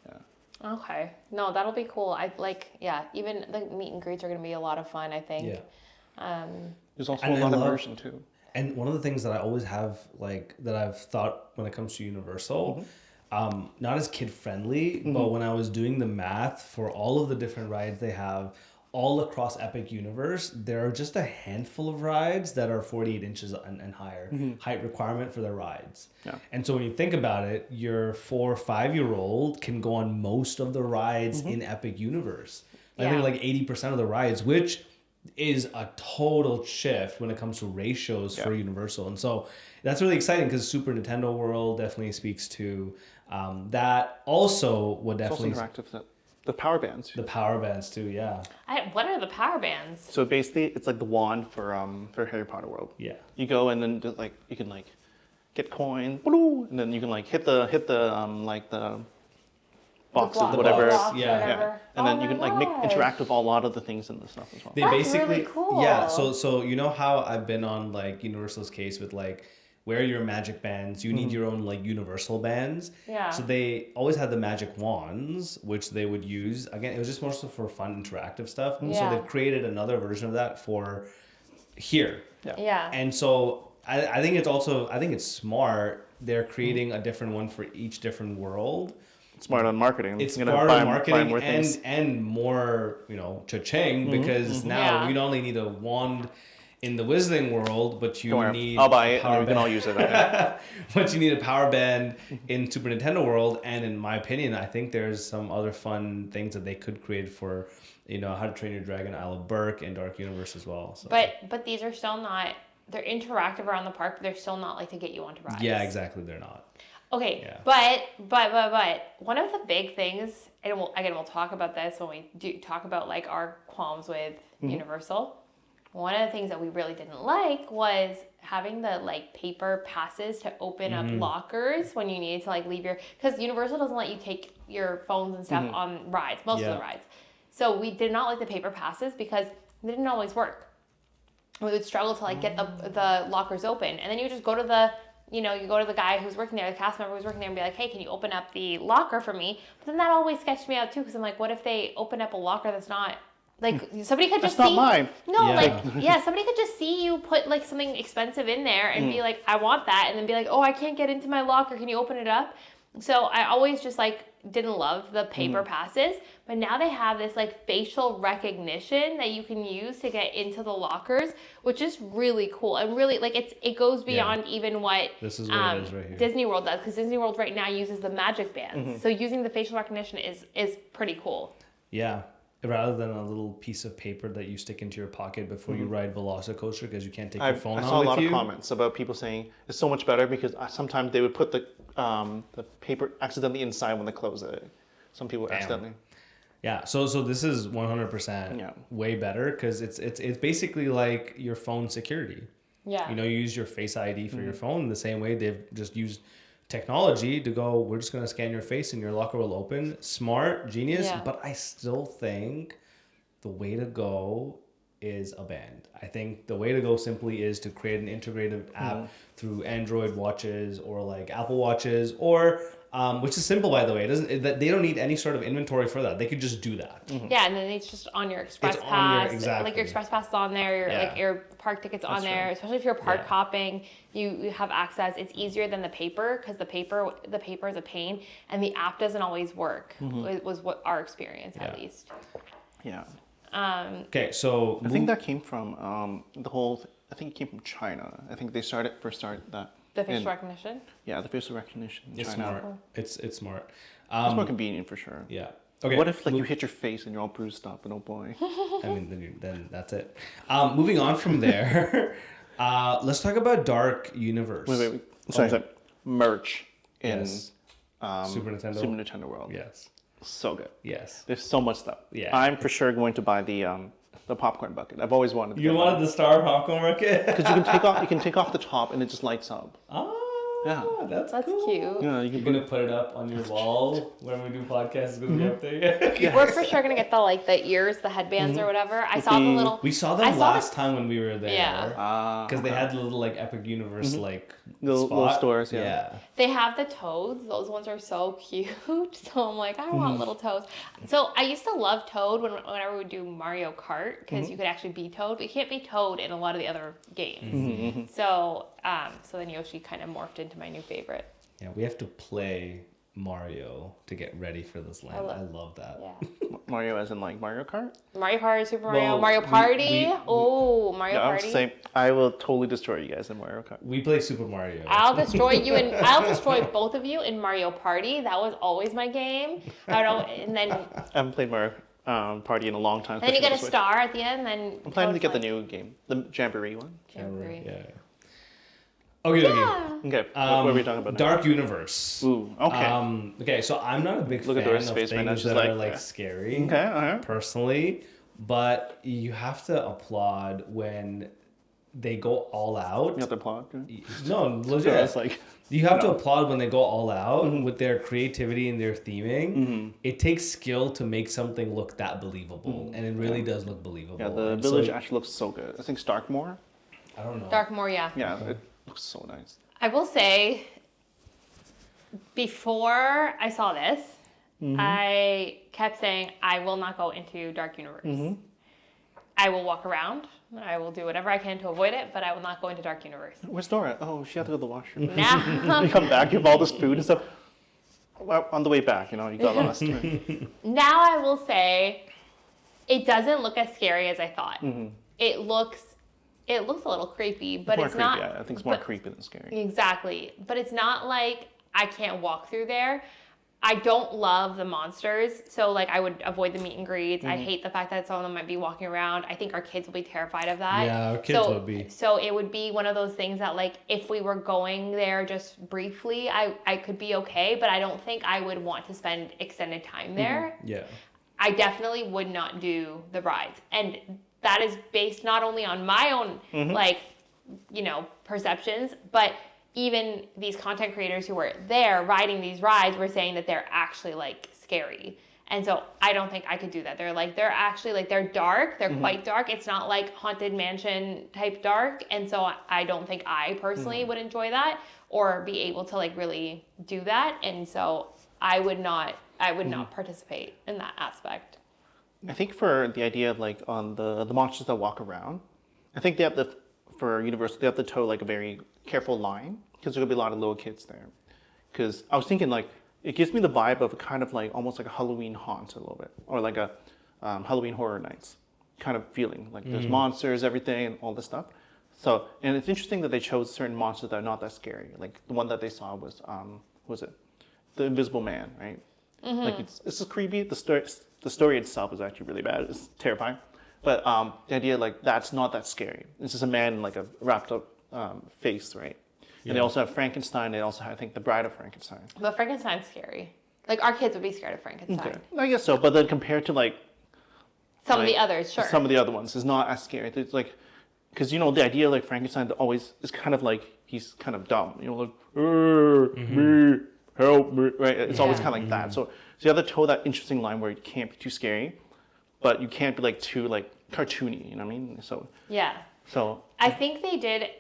yeah. Okay. No, that'll be cool. I like, yeah, even the meet and greets are going to be a lot of fun, I think. Yeah. There's also And a I lot of love- immersion too. And one of the things that I always have, like, that I've thought when it comes to Universal, not as kid friendly, but when I was doing the math for all of the different rides they have all across Epic Universe, there are just a handful of rides that are 48 inches and higher height requirement for their rides. Yeah. And so when you think about it, your 4 or 5-year-old can go on most of the rides in Epic Universe. I think Yeah. like 80% of the rides, which is a total shift when it comes to ratios for Universal. And so that's really exciting because Super Nintendo World definitely speaks to that. Also, what It's also definitely interactive. The power bands. the power bands too. Yeah, What are the power bands? So basically, it's like the wand for Harry Potter World. yeah, You go and then like you can like get coin, and then you can like hit the like the boxes, block- whatever. blocks or Yeah. whatever. And then Oh you my can like gosh. interact with a lot of the things in the stuff as well. they That's basically really cool. yeah. So you know how I've been on like Universal's case with like wear your magic bands. You need your own like Universal bands. Yeah. So they always had the magic wands, which they would use. Again, it was just mostly for fun, interactive stuff. And so Yeah. they've created another version of that for here. Yeah. And so I think it's also I think it's smart. They're creating a different one for each different world. Smart on marketing. It's You're gonna smart buy- on buy marketing more things. and more, you know, cha-ching because now Yeah. you not only need a wand in the Wizarding World, but you Don't worry, need I'll buy a it power and we can band. all use it. Okay? But you need a power band in Super Nintendo World, and in my opinion, I think there's some other fun things that they could create for, you know, How to Train Your Dragon, Isle of Berk, and Dark Universe as well. So. But these are still not, they're interactive around the park, but they're still not like to get you onto rides. yeah, exactly, they're not. Okay, Yeah. but one of the big things, and we'll talk about this when we do talk about like our qualms with Universal. One of the things that we really didn't like was having the like paper passes to open up lockers when you needed to like leave your, because Universal doesn't let you take your phones and stuff on rides, most of the rides. So we did not like the paper passes because they didn't always work. We would struggle to like get the lockers open, and then you just go to the, you know, you go to the guy who's working there, the cast member who's working there, and be like, hey, can you open up the locker for me? But then that always sketched me out too, because I'm like, what if they open up a locker that's not, like, somebody could just That's not see. mine. No, Yeah. like, yeah, somebody could just see you put like something expensive in there and be like, I want that, and then be like, oh, I can't get into my locker. Can you open it up? So I always just like didn't love the paper passes, but now they have this like facial recognition that you can use to get into the lockers, which is really cool and really like it goes beyond even what This is what it is right here. Disney World does, because Disney World right now uses the magic bands. So using the facial recognition is pretty cool. Yeah. rather than a little piece of paper that you stick into your pocket before you ride Velocicoaster because you can't take your phone I on saw a with lot you. of comments about people saying it's so much better because sometimes they would put the paper accidentally inside when they close it. Some people accidentally. Yeah, so this is 100% way better because it's basically like your phone security. Yeah. You know, you use your Face ID for your phone the same way they've just used technology to go, we're just going to scan your face and your locker will open. Smart, genius, but I still think the way to go is a band. I think the way to go simply is to create an integrated app through Android watches or like Apple watches or which is simple, by the way. They don't need any sort of inventory for that. They could just do that. Yeah, and then it's just on your Express Pass. Exactly. Like your Express Pass is on there. Like your park ticket's on there. Especially if you're park hopping, you have access. It's easier than the paper because the paper is a pain, and the app doesn't always work. It was what our experience at least. Yeah. Okay, so I think that came from I think it came from China. I think they first started that. The facial recognition? Yeah, the facial recognition in it's China. smart. It's smart. It's more convenient for sure. Yeah. Okay. What if like you hit your face and you're all bruised up and oh boy? I mean, then that's it. Moving on from there, let's talk about Dark Universe. Wait. Sorry. Merch in Super Nintendo World. Yes. So good. Yes. There's so much stuff. Yeah. I'm for sure going to buy the popcorn bucket. I've always wanted to You wanted the Star Popcorn Bucket? because you can take off the top and it just lights up. Oh, Yeah. that's That's cute. Yeah, You're gonna put it up on your wall when we do podcasts. It's gonna be up there. We're for sure gonna get the ears, the headbands or whatever. I saw the little. We saw them last time when we were there. Yeah. Because they had the little like Epic Universe like Little spot. stores, yeah. They have the toads. Those ones are so cute. So I'm like, I want little toads. So I used to love Toad whenever we would do Mario Kart because you could actually be Toad, but you can't be Toad in a lot of the other games. So then Yoshi kind of morphed into my new favorite. Yeah, we have to play Mario to get ready for this land. I love that. Yeah. Mario as in like Mario Kart? Mario Kart, Super Mario, Well, Mario Party. we- Mario Yeah, I'm Party. saying I will totally destroy you guys in Mario Kart. We play Super Mario. I'll destroy both of you in Mario Party. That was always my game. And then I haven't played Mario Party in a long time. you get a especially star at the end. Then I'm planning to Toad's get the new game, the Jamboree one. Jamboree. Yeah. Okay. Okay, what are we talking about now? Dark Universe. Ooh, okay. Okay, so I'm not a big Look at fan the of space man, things that's that just are like- like scary. Okay, alright. Personally, but you have to applaud when they go all out. You have to applaud. No, legit. So it's like You have to applaud when they go all out with their creativity and their theming. It takes skill to make something look that believable, and it really does look believable. yeah, the And village so- actually looks so good. I think Starkmore. I don't know. Darkmoor, yeah. Yeah, it looks so nice. I will say, before I saw this, I kept saying, I will not go into Dark Universe. I will walk around. I will do whatever I can to avoid it, but I will not go into Dark Universe. Where's Dora? Oh, she had to go to the washroom. Now, You come back, you have all this food and stuff. Well, on the way back, you got lost. now I will say, it doesn't look as scary as I thought. It looks a little creepy, but More it's creepy, not. yeah. I think it's more but- creepy than scary. Exactly. But it's not like I can't walk through there. I don't love the monsters, so like I would avoid the meet and greets. I hate the fact that some of them might be walking around. I think our kids will be terrified of that. Yeah, our kids would be. So it would be one of those things that like if we were going there just briefly, I could be okay, but I don't think I would want to spend extended time there. Yeah. I definitely would not do the rides. And that is based not only on my own, perceptions, but even these content creators who were there riding these rides were saying that they're actually like scary. And so I don't think I could do that. They're dark. They're quite dark. It's not like Haunted Mansion type dark. And so I don't think I personally would enjoy that or be able to like really do that. And so I would not participate in that aspect. I think for the idea of like on the monsters that walk around, I think they have for Universal, they have to toe like a very careful line because there's gonna be a lot of little kids there. Because I was thinking like, it gives me the vibe of a kind of like almost like a Halloween haunt a little bit, or like a Halloween Horror Nights kind of feeling. Like there's monsters, everything, and all this stuff. So, and it's interesting that they chose certain monsters that are not that scary. Like the one that they saw was, what was it? The Invisible Man, right? Like it's just creepy. The the story itself is actually really bad. It's terrifying. But the idea, like, that's not that scary. It's just a man in, like, a wrapped up face, right? And they also have Frankenstein. They also have, I think, the Bride of Frankenstein. But Frankenstein's scary. Like, our kids would be scared of Frankenstein. Okay. I guess so. But then compared to, like... Some of the others, sure. Some of the other ones is not as scary. It's like... Because, you know, the idea, like, Frankenstein always is kind of like, he's kind of dumb. You know, like, me, help me, right? It's always kind of like that. So you have to toe that interesting line where it can't be too scary, but you can't be, like, too, like, cartoony, you know what I mean? So... Yeah. So... I think they did...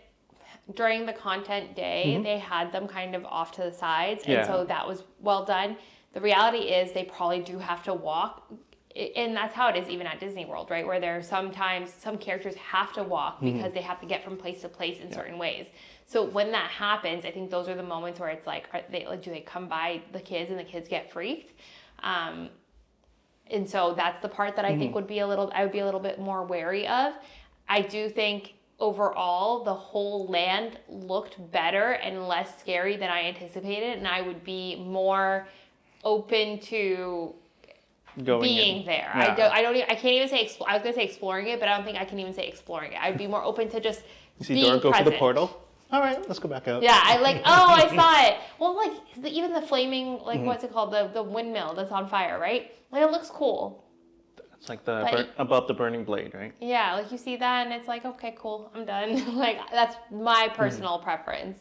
During the content day, they had them kind of off to the sides, and so that was well done. The reality is they probably do have to walk, and that's how it is even at Disney World, right? Where there are sometimes some characters have to walk because they have to get from place to place in certain ways. So when that happens, I think those are the moments where it's like, do they come by the kids and the kids get freaked? And so that's the part that I think I would be a little bit more wary of. I do think overall the whole land looked better and less scary than I anticipated, and I would be more open to being there. Yeah. I can't even say I was gonna say exploring it, but I don't think I can even say exploring it. I'd be more open to just see Dora go present. for the portal. All right, let's go back out. Yeah, I saw it. Well, like even the flaming, like what's it called, the windmill that's on fire, right? Like it looks cool. It's like above the burning blade, right? Yeah, like you see that and it's like, okay, cool, I'm done. Like that's my personal preference.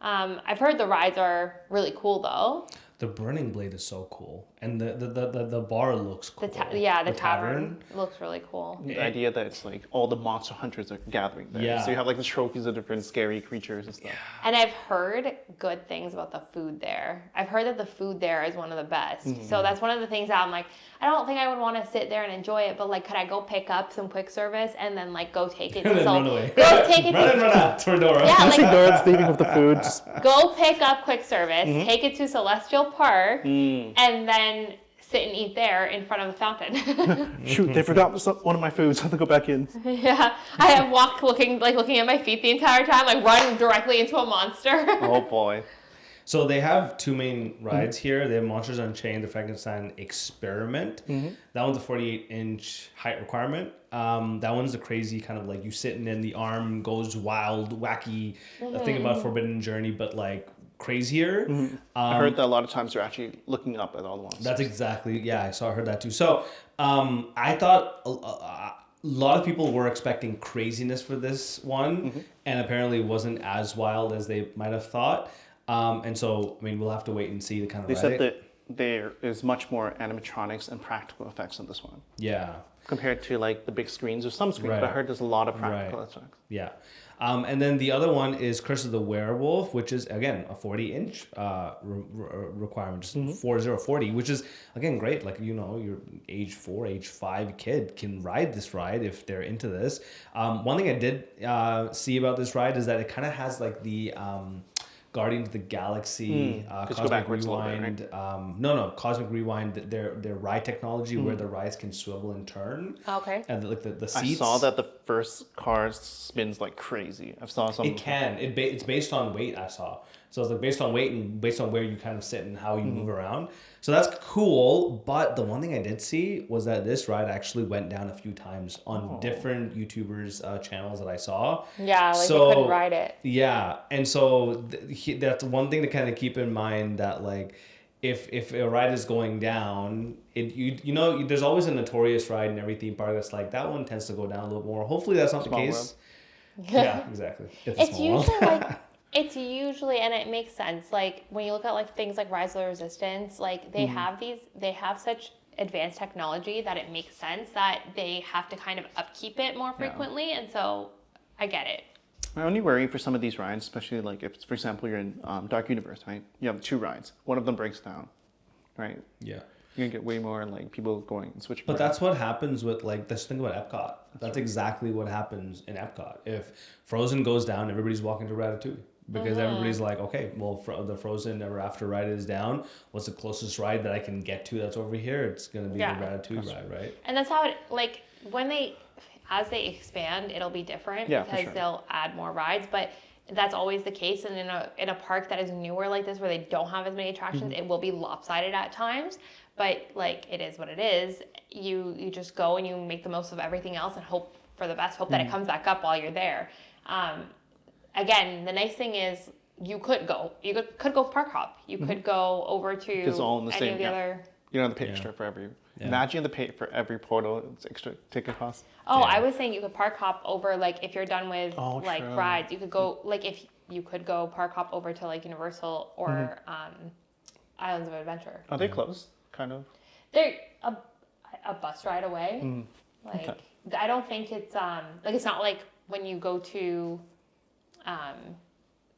I've heard the rides are really cool though. The burning blade is so cool, and the bar looks cool. The tavern looks really cool. The idea that it's like all the monster hunters are gathering there. Yeah. So you have like the trophies of different scary creatures and stuff. And I've heard good things about the food there. I've heard that the food there is one of the best. So that's one of the things that I'm like, I don't think I would want to sit there and enjoy it, but like, could I go pick up some quick service and then like go take it to run away. Go take it Run out for Dora. Yeah, I see like Dora's leaving with the food. Just... go pick up quick service, take it to Celestial Park, and then sit and eat there in front of the fountain. Shoot, they forgot one of my foods. I have to go back in. Yeah, I have walked looking at my feet the entire time, like run directly into a monster. Oh boy. So they have two main rides here. They have Monsters Unchained, the Frankenstein Experiment. That one's a 48-inch height requirement. That one's the crazy kind of like you sitting in the arm goes wild, wacky. Thing about Forbidden Journey, but like crazier. I heard that a lot of times they're actually looking up at all the monsters. That's exactly, I heard that too. So I thought a lot of people were expecting craziness for this one, and apparently it wasn't as wild as they might have thought. And so, I mean, we'll have to wait and see the kind of. They said that there is much more animatronics and practical effects in this one. Yeah. Compared to like the big screens or some screens, but I heard there's a lot of practical effects. Yeah. And then the other one is Curse of the Werewolf, which is, again, a 40-inch requirement, just 40, which is, again, great. Like, you know, your age 4, age 5 kid can ride this ride if they're into this. One thing I did see about this ride is that it kind of has, like, the Guardians of the Galaxy, Cosmic Rewind. Bit, right? Cosmic Rewind. Their ride technology where the rides can swivel and turn. Okay. And like the seats. I saw that the first car spins like crazy. I saw some. It can. It's based on weight. I saw. So it's like based on weight and based on where you kind of sit and how you move around. So that's cool. But the one thing I did see was that this ride actually went down a few times on different YouTubers' channels that I saw. Yeah, like they couldn't ride it. Yeah, and so that's one thing to kind of keep in mind, that like if a ride is going down, you know there's always a notorious ride in every theme park that's like that one tends to go down a little more. Hopefully that's not the case. Yeah, exactly. It's usually like. It's usually, and it makes sense, like when you look at like things like Rise of the Resistance, like they have such advanced technology that it makes sense that they have to kind of upkeep it more frequently, and so I get it. My only worry for some of these rides, especially like if, for example, you're in Dark Universe, right? You have 2 rides. One of them breaks down, right? Yeah. You're going to get way more like people going and switching. But that's what happens with like, let's think about Epcot. That's exactly what happens in Epcot. If Frozen goes down, everybody's walking to Ratatouille. Because everybody's like, okay, well, the Frozen Ever After ride is down. What's the closest ride that I can get to that's over here? It's going to be the Ratatouille ride, right? And that's how it, like, as they expand, it'll be different because they'll add more rides. But that's always the case. And in a park that is newer like this, where they don't have as many attractions, it will be lopsided at times. but like it is what it is. You just go and you make the most of everything else and hope for the best. Hope that it comes back up while you're there. Again, the nice thing is you could go park hop. You could go over to It's all in the any same, of the other. You don't have to pay extra for every. Imagine the pay for every portal. It's extra ticket cost. Oh, I was saying you could park hop over, like if you're done with like true. rides, you could go like if you could go park hop over to like Universal or Islands of Adventure. Are they close? Kind of. They're a bus ride away. Like I don't think it's like it's not like when you go to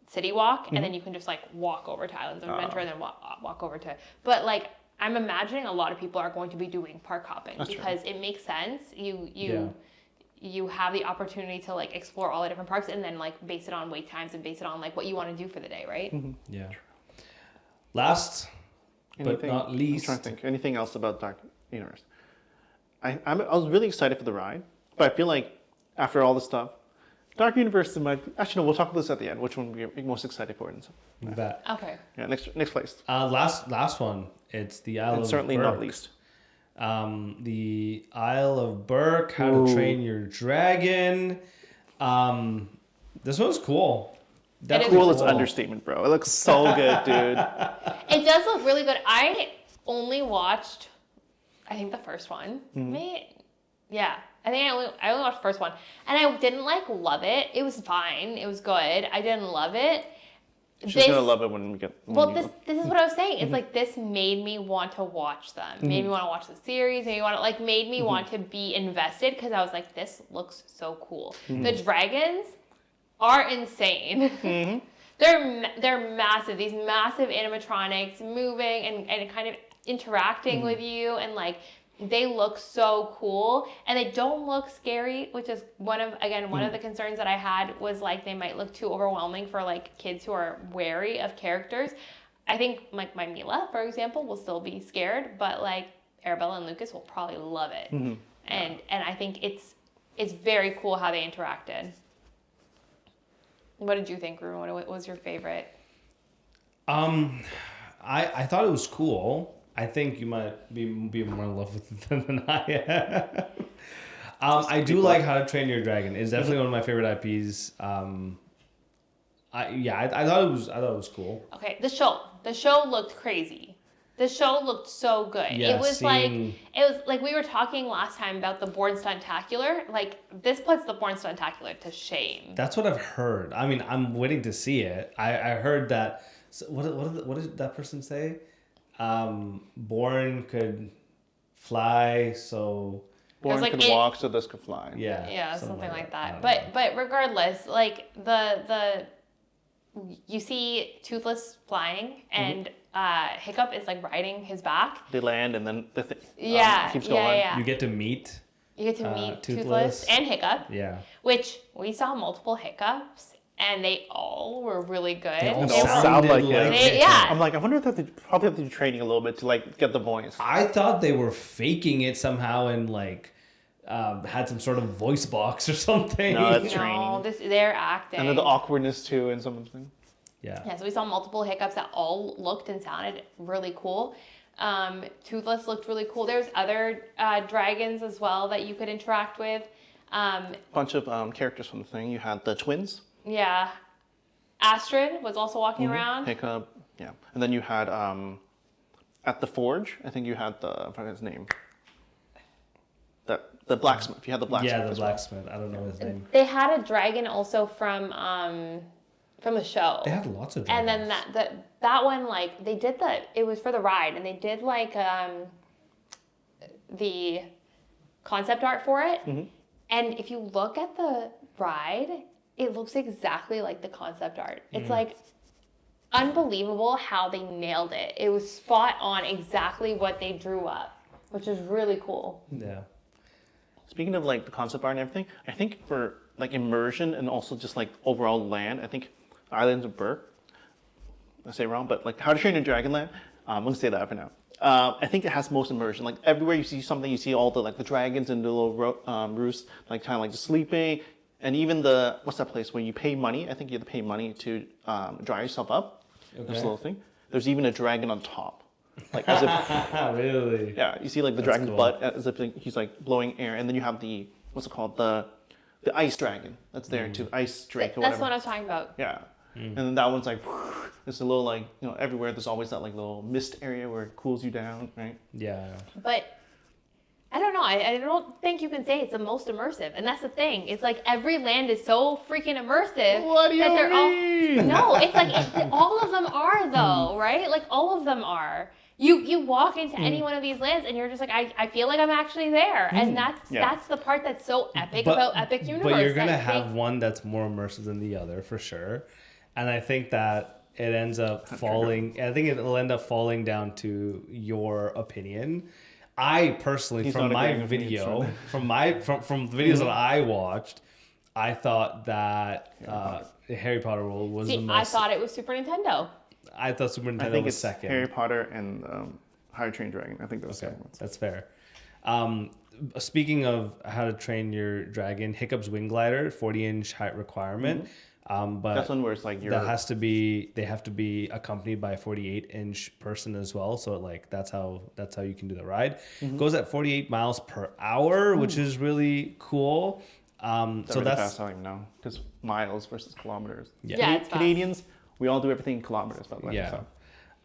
City Walk and then you can just like walk over to Islands of Adventure and then walk over to. But like I'm imagining a lot of people are going to be doing park hopping because it makes sense. You have the opportunity to like explore all the different parks and then like base it on wait times and base it on like what you want to do for the day, right? Yeah. Last but not least, I'm trying to think. Anything else about Dark Universe? I was really excited for the ride, but I feel like after all this stuff, Dark Universe might. Actually, no. We'll talk about this at the end. Which one we're most excited for? that. Okay. Yeah. Next place. Last one. It's the Isle And of certainly Berk. not least. The Isle of Berk. How to Train Your Dragon. This one's cool. Cool is understatement, bro. It looks so good, dude. It does look really good. I only watched, I think the first one. Yeah, I think I only watched the first one, and I didn't like love it. It was fine. It was good. I didn't love it. She's gonna love it when we get. This is what I was saying. It's like this made me want to watch them. Made me want to watch the series. Made me want to be invested because I was like, this looks so cool. The dragons are insane. They're massive. These massive animatronics moving and kind of interacting with you and like they look so cool and they don't look scary, which is one of the concerns that I had was like they might look too overwhelming for like kids who are wary of characters. I think like my Mila, for example, will still be scared, but like Arabella and Lucas will probably love it. And I think it's very cool how they interacted. What did you think, Ruben? What was your favorite? I thought it was cool. I think you might be more in love with it than I am. I do like How to Train Your Dragon. It's definitely one of my favorite IPs. I thought it was cool. Okay, the show looked crazy. The show looked so good. Yeah, it was like we were talking last time about the Born Stuntacular. Like this puts the Born Stuntacular to shame. That's what I've heard. I mean, I'm waiting to see it. I heard that. What did that person say? Born could fly, so Born could walk, so this could fly. Yeah, something like that. But regardless, like the you see Toothless flying and Hiccup is like riding his back. They land and then the thing keeps going. Yeah. You get to meet Toothless and Hiccup. Yeah. Which we saw multiple Hiccups. And they all were really good. They all sound like it. Yeah. I'm like, I wonder if they probably have to do training a little bit to like get the voice. I thought they were faking it somehow and like had some sort of voice box or something. No, that's training. They're acting. And then the awkwardness too and something. Yeah, so we saw multiple Hiccups that all looked and sounded really cool. Toothless looked really cool. There's other dragons as well that you could interact with. Bunch of characters from the thing. You had the twins. Yeah. Astrid was also walking around. Hiccup, yeah. And then you had, at the forge, I think you had I forgot his name. The blacksmith. You had the blacksmith. Yeah, the blacksmith. I don't know his name. They had a dragon also from the show. They had lots of dragons. And then that one, like, they did it was for the ride, and they did, like, the concept art for it. And if you look at the ride, it looks exactly like the concept art. It's like unbelievable how they nailed it. It was spot on exactly what they drew up, which is really cool. Yeah. Speaking of like the concept art and everything, I think for like immersion and also just like overall land, I think Islands of Berk, I say it wrong, but like How to Train Your Dragon Land, I'm gonna say that for now. I think it has most immersion. Like everywhere you see something, you see all the like the dragons and the little roosts, like kind of like just sleeping. And even what's that place where you pay money? I think you have to pay money to dry yourself up. Okay. This little thing. There's even a dragon on top. like as if Really? yeah, you see like the dragon's cool. butt as if like, he's like blowing air, and then you have the what's it called the ice dragon that's there too, ice drake or That's whatever. what I was talking about. Yeah, and then that one's like there's a little like everywhere there's always that like little mist area where it cools you down, right? Yeah. But I don't know. I don't think you can say it's the most immersive, and that's the thing. It's like every land is so freaking immersive. What do you that they're mean? No, it's like all of them are though, right? Like all of them are. You walk into any one of these lands, and you're just like, I feel like I'm actually there, and that's the part that's so epic about Epic Universe. But you're gonna have one that's more immersive than the other for sure, and I think that it ends up falling. I think it'll end up falling down to your opinion. I personally, He's from not my agreeing with me, video, it's from the videos that I watched, I thought that Harry Potter World was the most. I thought it was Super Nintendo. I thought Super Nintendo I think was it's second. Harry Potter and How to Train Your Dragon. I think those Okay, two ones. that's fair. Speaking of How to Train Your Dragon, Hiccup's Wing Glider, 40-inch height requirement. But That's one where it's like you're. they have to be accompanied by a 48-inch person as well. So like that's how you can do the ride. Goes at 48 miles per hour, which is really cool. So really that's fast. I don't even know because miles versus kilometers. Yeah, it's fast. Canadians, we all do everything in kilometers, by the way. yeah. So.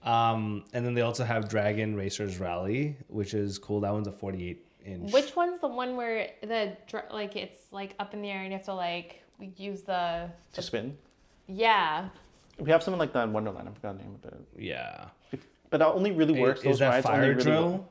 And then they also have Dragon Racers Rally, which is cool. That one's a 48-inch. Which one's the one where it's like up in the air and you have to like use the To spin. Yeah. We have something like that in Wonderland. I forgot the name of it. Yeah. But that only really works. Is Those that rides Fire only really Drill? work.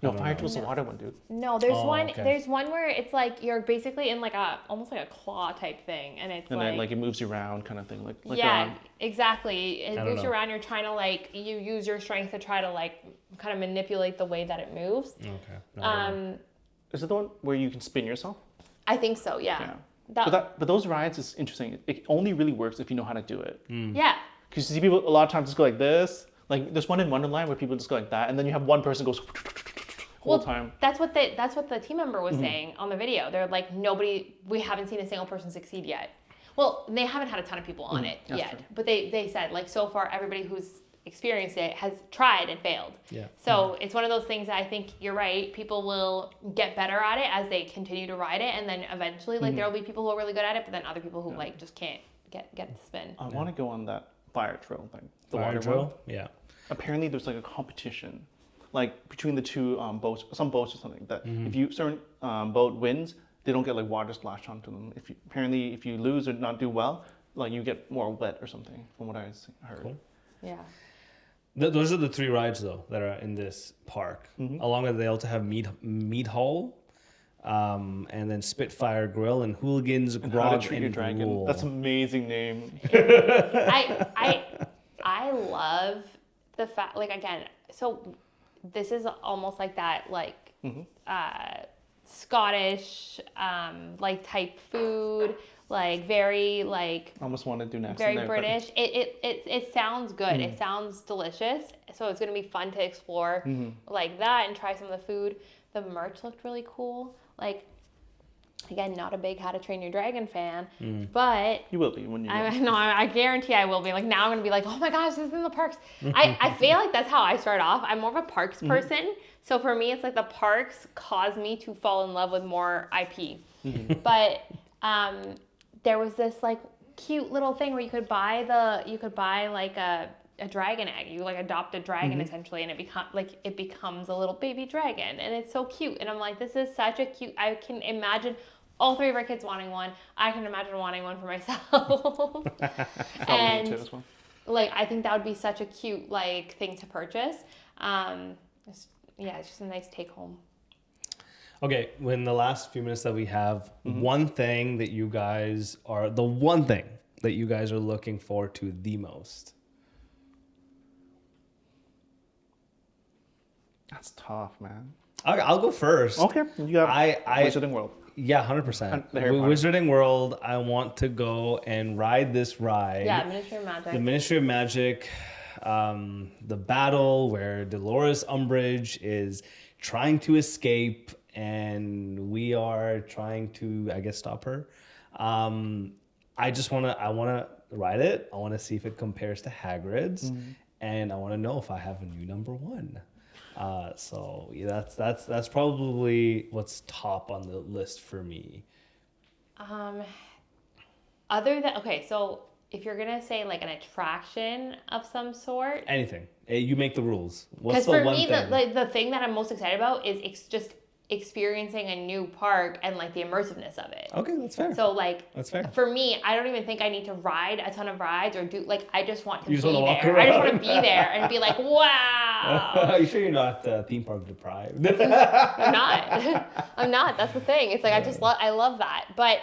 No, Fire Drill's the water one, dude. No, there's one. okay. There's one where it's like you're basically in like almost like a claw type thing, and it's And like then like it moves you around, kind of thing. Like yeah, exactly. It don't moves you know. around. You're trying to like you use your strength to try to like kind of manipulate the way that it moves. Okay. Is it the one where you can spin yourself? I think so. Yeah. Yeah. But those rides is interesting. It only really works if you know how to do it. Yeah. Because you see people a lot of times just go like this. Like there's one in Wonderland where people just go like that, and then you have one person goes whole time. That's what the team member was saying on the video. They're like, we haven't seen a single person succeed yet. Well, they haven't had a ton of people on it yet, true. but they said like so far everybody who's experienced it has tried and failed. Yeah. So it's one of those things that I think you're right. People will get better at it as they continue to ride it, and then eventually like there will be people who are really good at it, but then other people who like just can't get it to spin. I want to go on that Fire Drill thing. The Fire water Drill? one. Yeah. Apparently there's like a competition, like between the two boats, some boats or something. That if you certain boat wins, they don't get like water splashed onto them. If you lose or not do well, like you get more wet or something. From what I heard. Cool. Yeah. Those are the three rides though that are in this park. Along with they also have Meat Hall, and then Spitfire Grill and Hooligans How to Grog Treat Your and Dragon. Gruel. That's an amazing name. I love the fact, like, again, so this is almost like that, like, Scottish, like, type food, like, very, like, I almost want to do next. very British. It sounds good. It sounds delicious. So it's going to be fun to explore like that and try some of the food. The merch looked really cool. Like, again, not a big How to Train Your Dragon fan, but You will be when you. I guarantee I will be. Like, now I'm going to be like, oh my gosh, this is in the parks. I feel like that's how I start off. I'm more of a parks person. So for me, it's like the parks cause me to fall in love with more IP. But there was this like cute little thing where you could buy like a dragon egg. You like adopt a dragon essentially, and it becomes a little baby dragon, and it's so cute. And I'm like, this is such a cute. I can imagine all three of our kids wanting one. I can imagine wanting one for myself. And this one. like, I think that would be such a cute like thing to purchase. It's just a nice take home. Okay, in the last few minutes that we have, one thing that you guys are looking forward to the most. That's tough, man. I'll go first. Okay, you got Wizarding World. Yeah, 100%. The Harry Potter. Wizarding World, I want to go and ride this ride. Yeah, Ministry of Magic. The Ministry of Magic, the battle where Dolores Umbridge is trying to escape and we are trying to, I guess, stop her. I want to ride it. I want to see if it compares to Hagrid's. and I want to know if I have a new number one. So yeah, that's probably what's top on the list for me. Other than so if you're gonna say like an attraction of some sort, Anything. You make the rules. because What's the for one me thing? the thing that I'm most excited about is just experiencing a new park and like the immersiveness of it. Okay, that's fair. So like That's fair. for me, I don't even think I need to ride a ton of rides or do like I just want to You be just wanna walk there. I just want to around. be there and be like, wow. Are you sure you're not theme park deprived? I'm not. I'm not. That's the thing. It's like I love that. But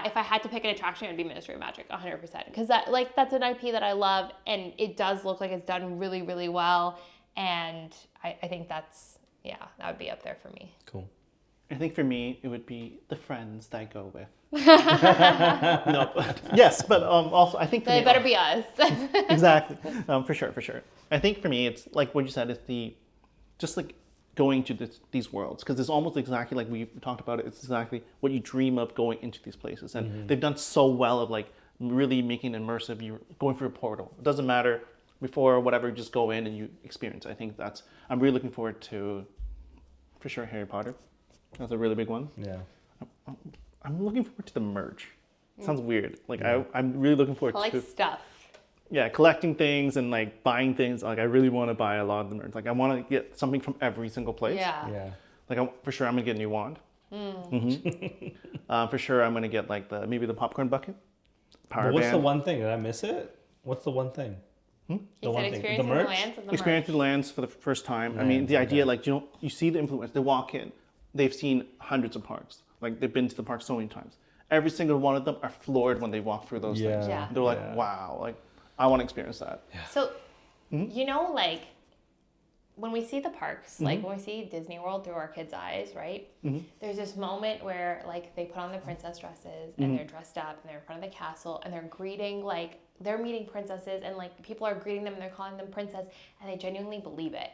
if I had to pick an attraction, it would be Ministry of Magic, 100%. Because that's an IP that I love, and it does look like it's done really, really well. And I think that would be up there for me. Cool. I think for me, it would be the friends that I go with. No, but, yes, but also I think for They me, better be us. exactly, for sure. I think for me, it's like what you said. It's just like going to these worlds, because it's almost exactly like we talked about it. It's exactly what you dream of going into these places, and they've done so well of like really making it immersive. You're going through a portal. It doesn't matter before or whatever. Just go in and you experience. I think I'm really looking forward to, for sure, Harry Potter. That's a really big one. Yeah. I'm looking forward to the merch. Sounds weird. Like I'm really looking forward I to like stuff. collecting things and like buying things. Like I really want to buy a lot of the merch. Like I want to get something from every single place. Yeah. Like for sure I'm gonna get a new wand. For sure I'm gonna get like maybe the popcorn bucket. Power But what's band. the one thing? Did I miss it? What's the one thing? You The said one thing. experiencing The the merch? lands and the Experience merch. the lands for the first time. I mean, the idea, like, you see the influence. They walk in, they've seen hundreds of parks. Like, they've been to the park so many times. Every single one of them are floored when they walk through those things. Yeah. They're like, Yeah. wow, like, I want to experience that. So, like, when we see the parks, like when we see Disney World through our kids' eyes, right? There's this moment where, like, they put on their princess dresses and they're dressed up and they're in front of the castle and they're greeting, like, they're meeting princesses and, like, people are greeting them and they're calling them princess and they genuinely believe it.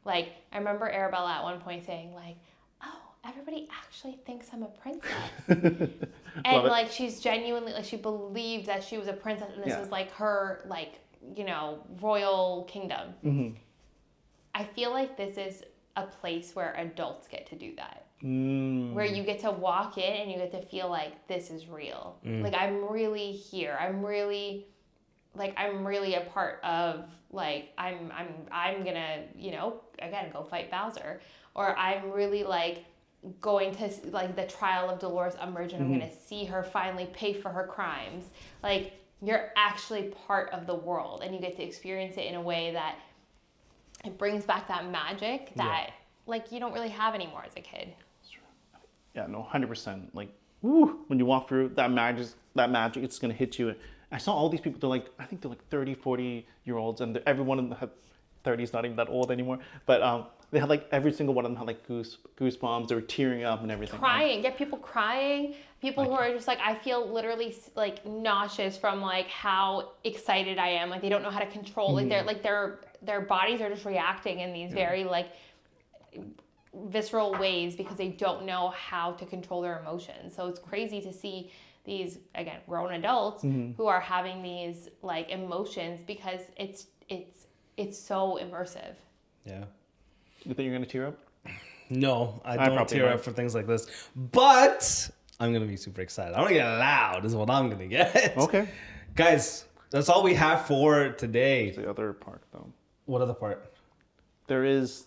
Like, I remember Arabella at one point saying, like, oh, everybody actually thinks I'm a princess. And, like, she's genuinely, like, she believed that she was a princess and this was, like, her, like, royal kingdom. I feel like this is a place where adults get to do that. Where you get to walk in and you get to feel like this is real. Like, I'm really here. I'm really a part of, like, I'm gonna, again, go fight Bowser. Or I'm really, like, going to, like, the trial of Dolores Umbridge and I'm gonna see her finally pay for her crimes. Like, you're actually part of the world and you get to experience it in a way that it brings back that magic that, like, you don't really have anymore as a kid. Yeah, no, 100%. Like, woo, when you walk through that magic, it's going to hit you. I saw all these people, I think they're like 30, 40-year-olds, and every one of them had 30 is not even that old anymore. But they had, like, every single one of them had, like, goosebumps. They were tearing up and everything. Crying. Get people crying. People who are just like, I feel literally, like, nauseous from, like, how excited I am. Like, they don't know how to control. Like, their bodies are just reacting in these very, like, visceral ways because they don't know how to control their emotions. So it's crazy to see these, again, grown adults who are having these, like, emotions because it's so immersive. Yeah. You think you're going to tear up? No, I don't tear might. up for things like this. But I'm going to be super excited. I'm going to get loud is what I'm going to get. Okay. Guys, that's all we have for today. The other part, though. What other part? There is...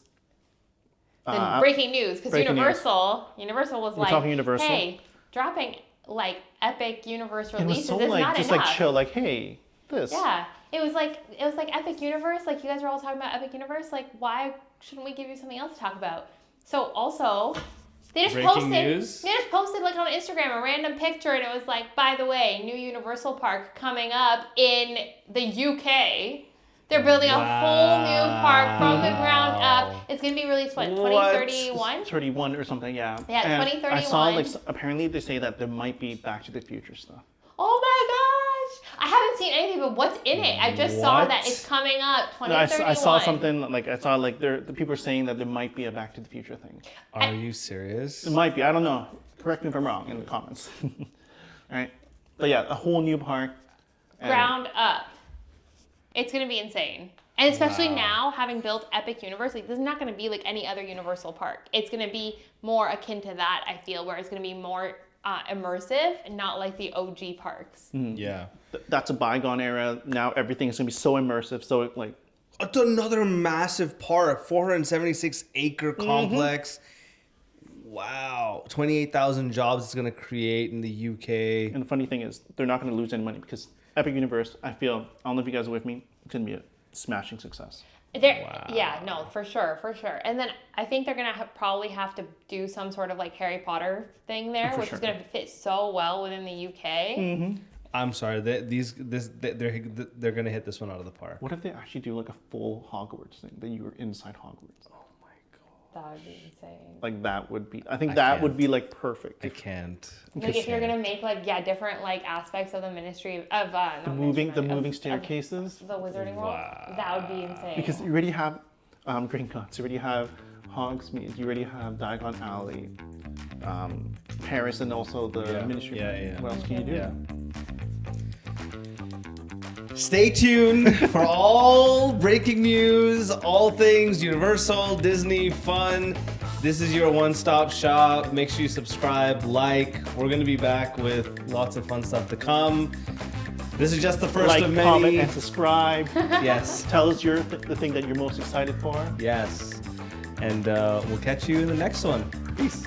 Then breaking news, because Universal was like, talking Universal? hey, dropping, like, epic Universe It was releases so, is like, not just, enough. like, chill, like, hey, this. Yeah, it was like Epic Universe. Like, you guys were all talking about Epic Universe. Like, why shouldn't we give you something else to talk about? So also, they just Breaking news? posted like on Instagram a random picture, and it was like, by the way, new Universal Park coming up in the UK. They're building a whole new park from the ground up. It's gonna be released 2031? 31 or something, yeah. Yeah, And 2031. I saw, like, apparently they say that there might be Back to the Future stuff. Oh my gosh! I haven't seen anything, but what's in it? I just saw What? that it's coming up No, 2031. I saw something, like, the people are saying that there might be a Back to the Future thing. Are you serious? It might be, I don't know. Correct me if I'm wrong in the comments. All right. But yeah, a whole new park. Ground up. It's gonna be insane. And especially now, having built Epic Universe, like this is not going to be like any other Universal park. It's going to be more akin to that, I feel, where it's going to be more immersive and not like the OG parks. Yeah. That's a bygone era. Now everything is going to be so immersive. So like, It's another massive park, 476 acre complex. Wow. 28,000 jobs it's going to create in the UK. and the funny thing is, they're not going to lose any money because Epic Universe, I feel, I don't know if you guys are with me, it's going to be a smashing success. Yeah, no, for sure. And then I think they're gonna probably have to do some sort of like Harry Potter thing there, which is gonna fit so well within the UK. I'm sorry, they're going to hit this one out of the park. What if they actually do like a full Hogwarts thing, that you were inside Hogwarts? That would be insane. Like that would be, I think that would be like perfect. I can't. Like if you're gonna make like different like aspects of the Ministry of The moving staircases. the Wizarding World, that would be insane. Because you already have Gringotts, you already have Hogsmeade, you already have Diagon Alley, Paris, and also the Ministry. Yeah. What else can you do? Yeah. Stay tuned for all breaking news, all things Universal, Disney, fun. This is your one-stop shop. Make sure you subscribe, like. We're going to be back with lots of fun stuff to come. This is just the first Like, of many. comment, and subscribe. Yes. Tell us the thing that you're most excited for. Yes. And we'll catch you in the next one. Peace.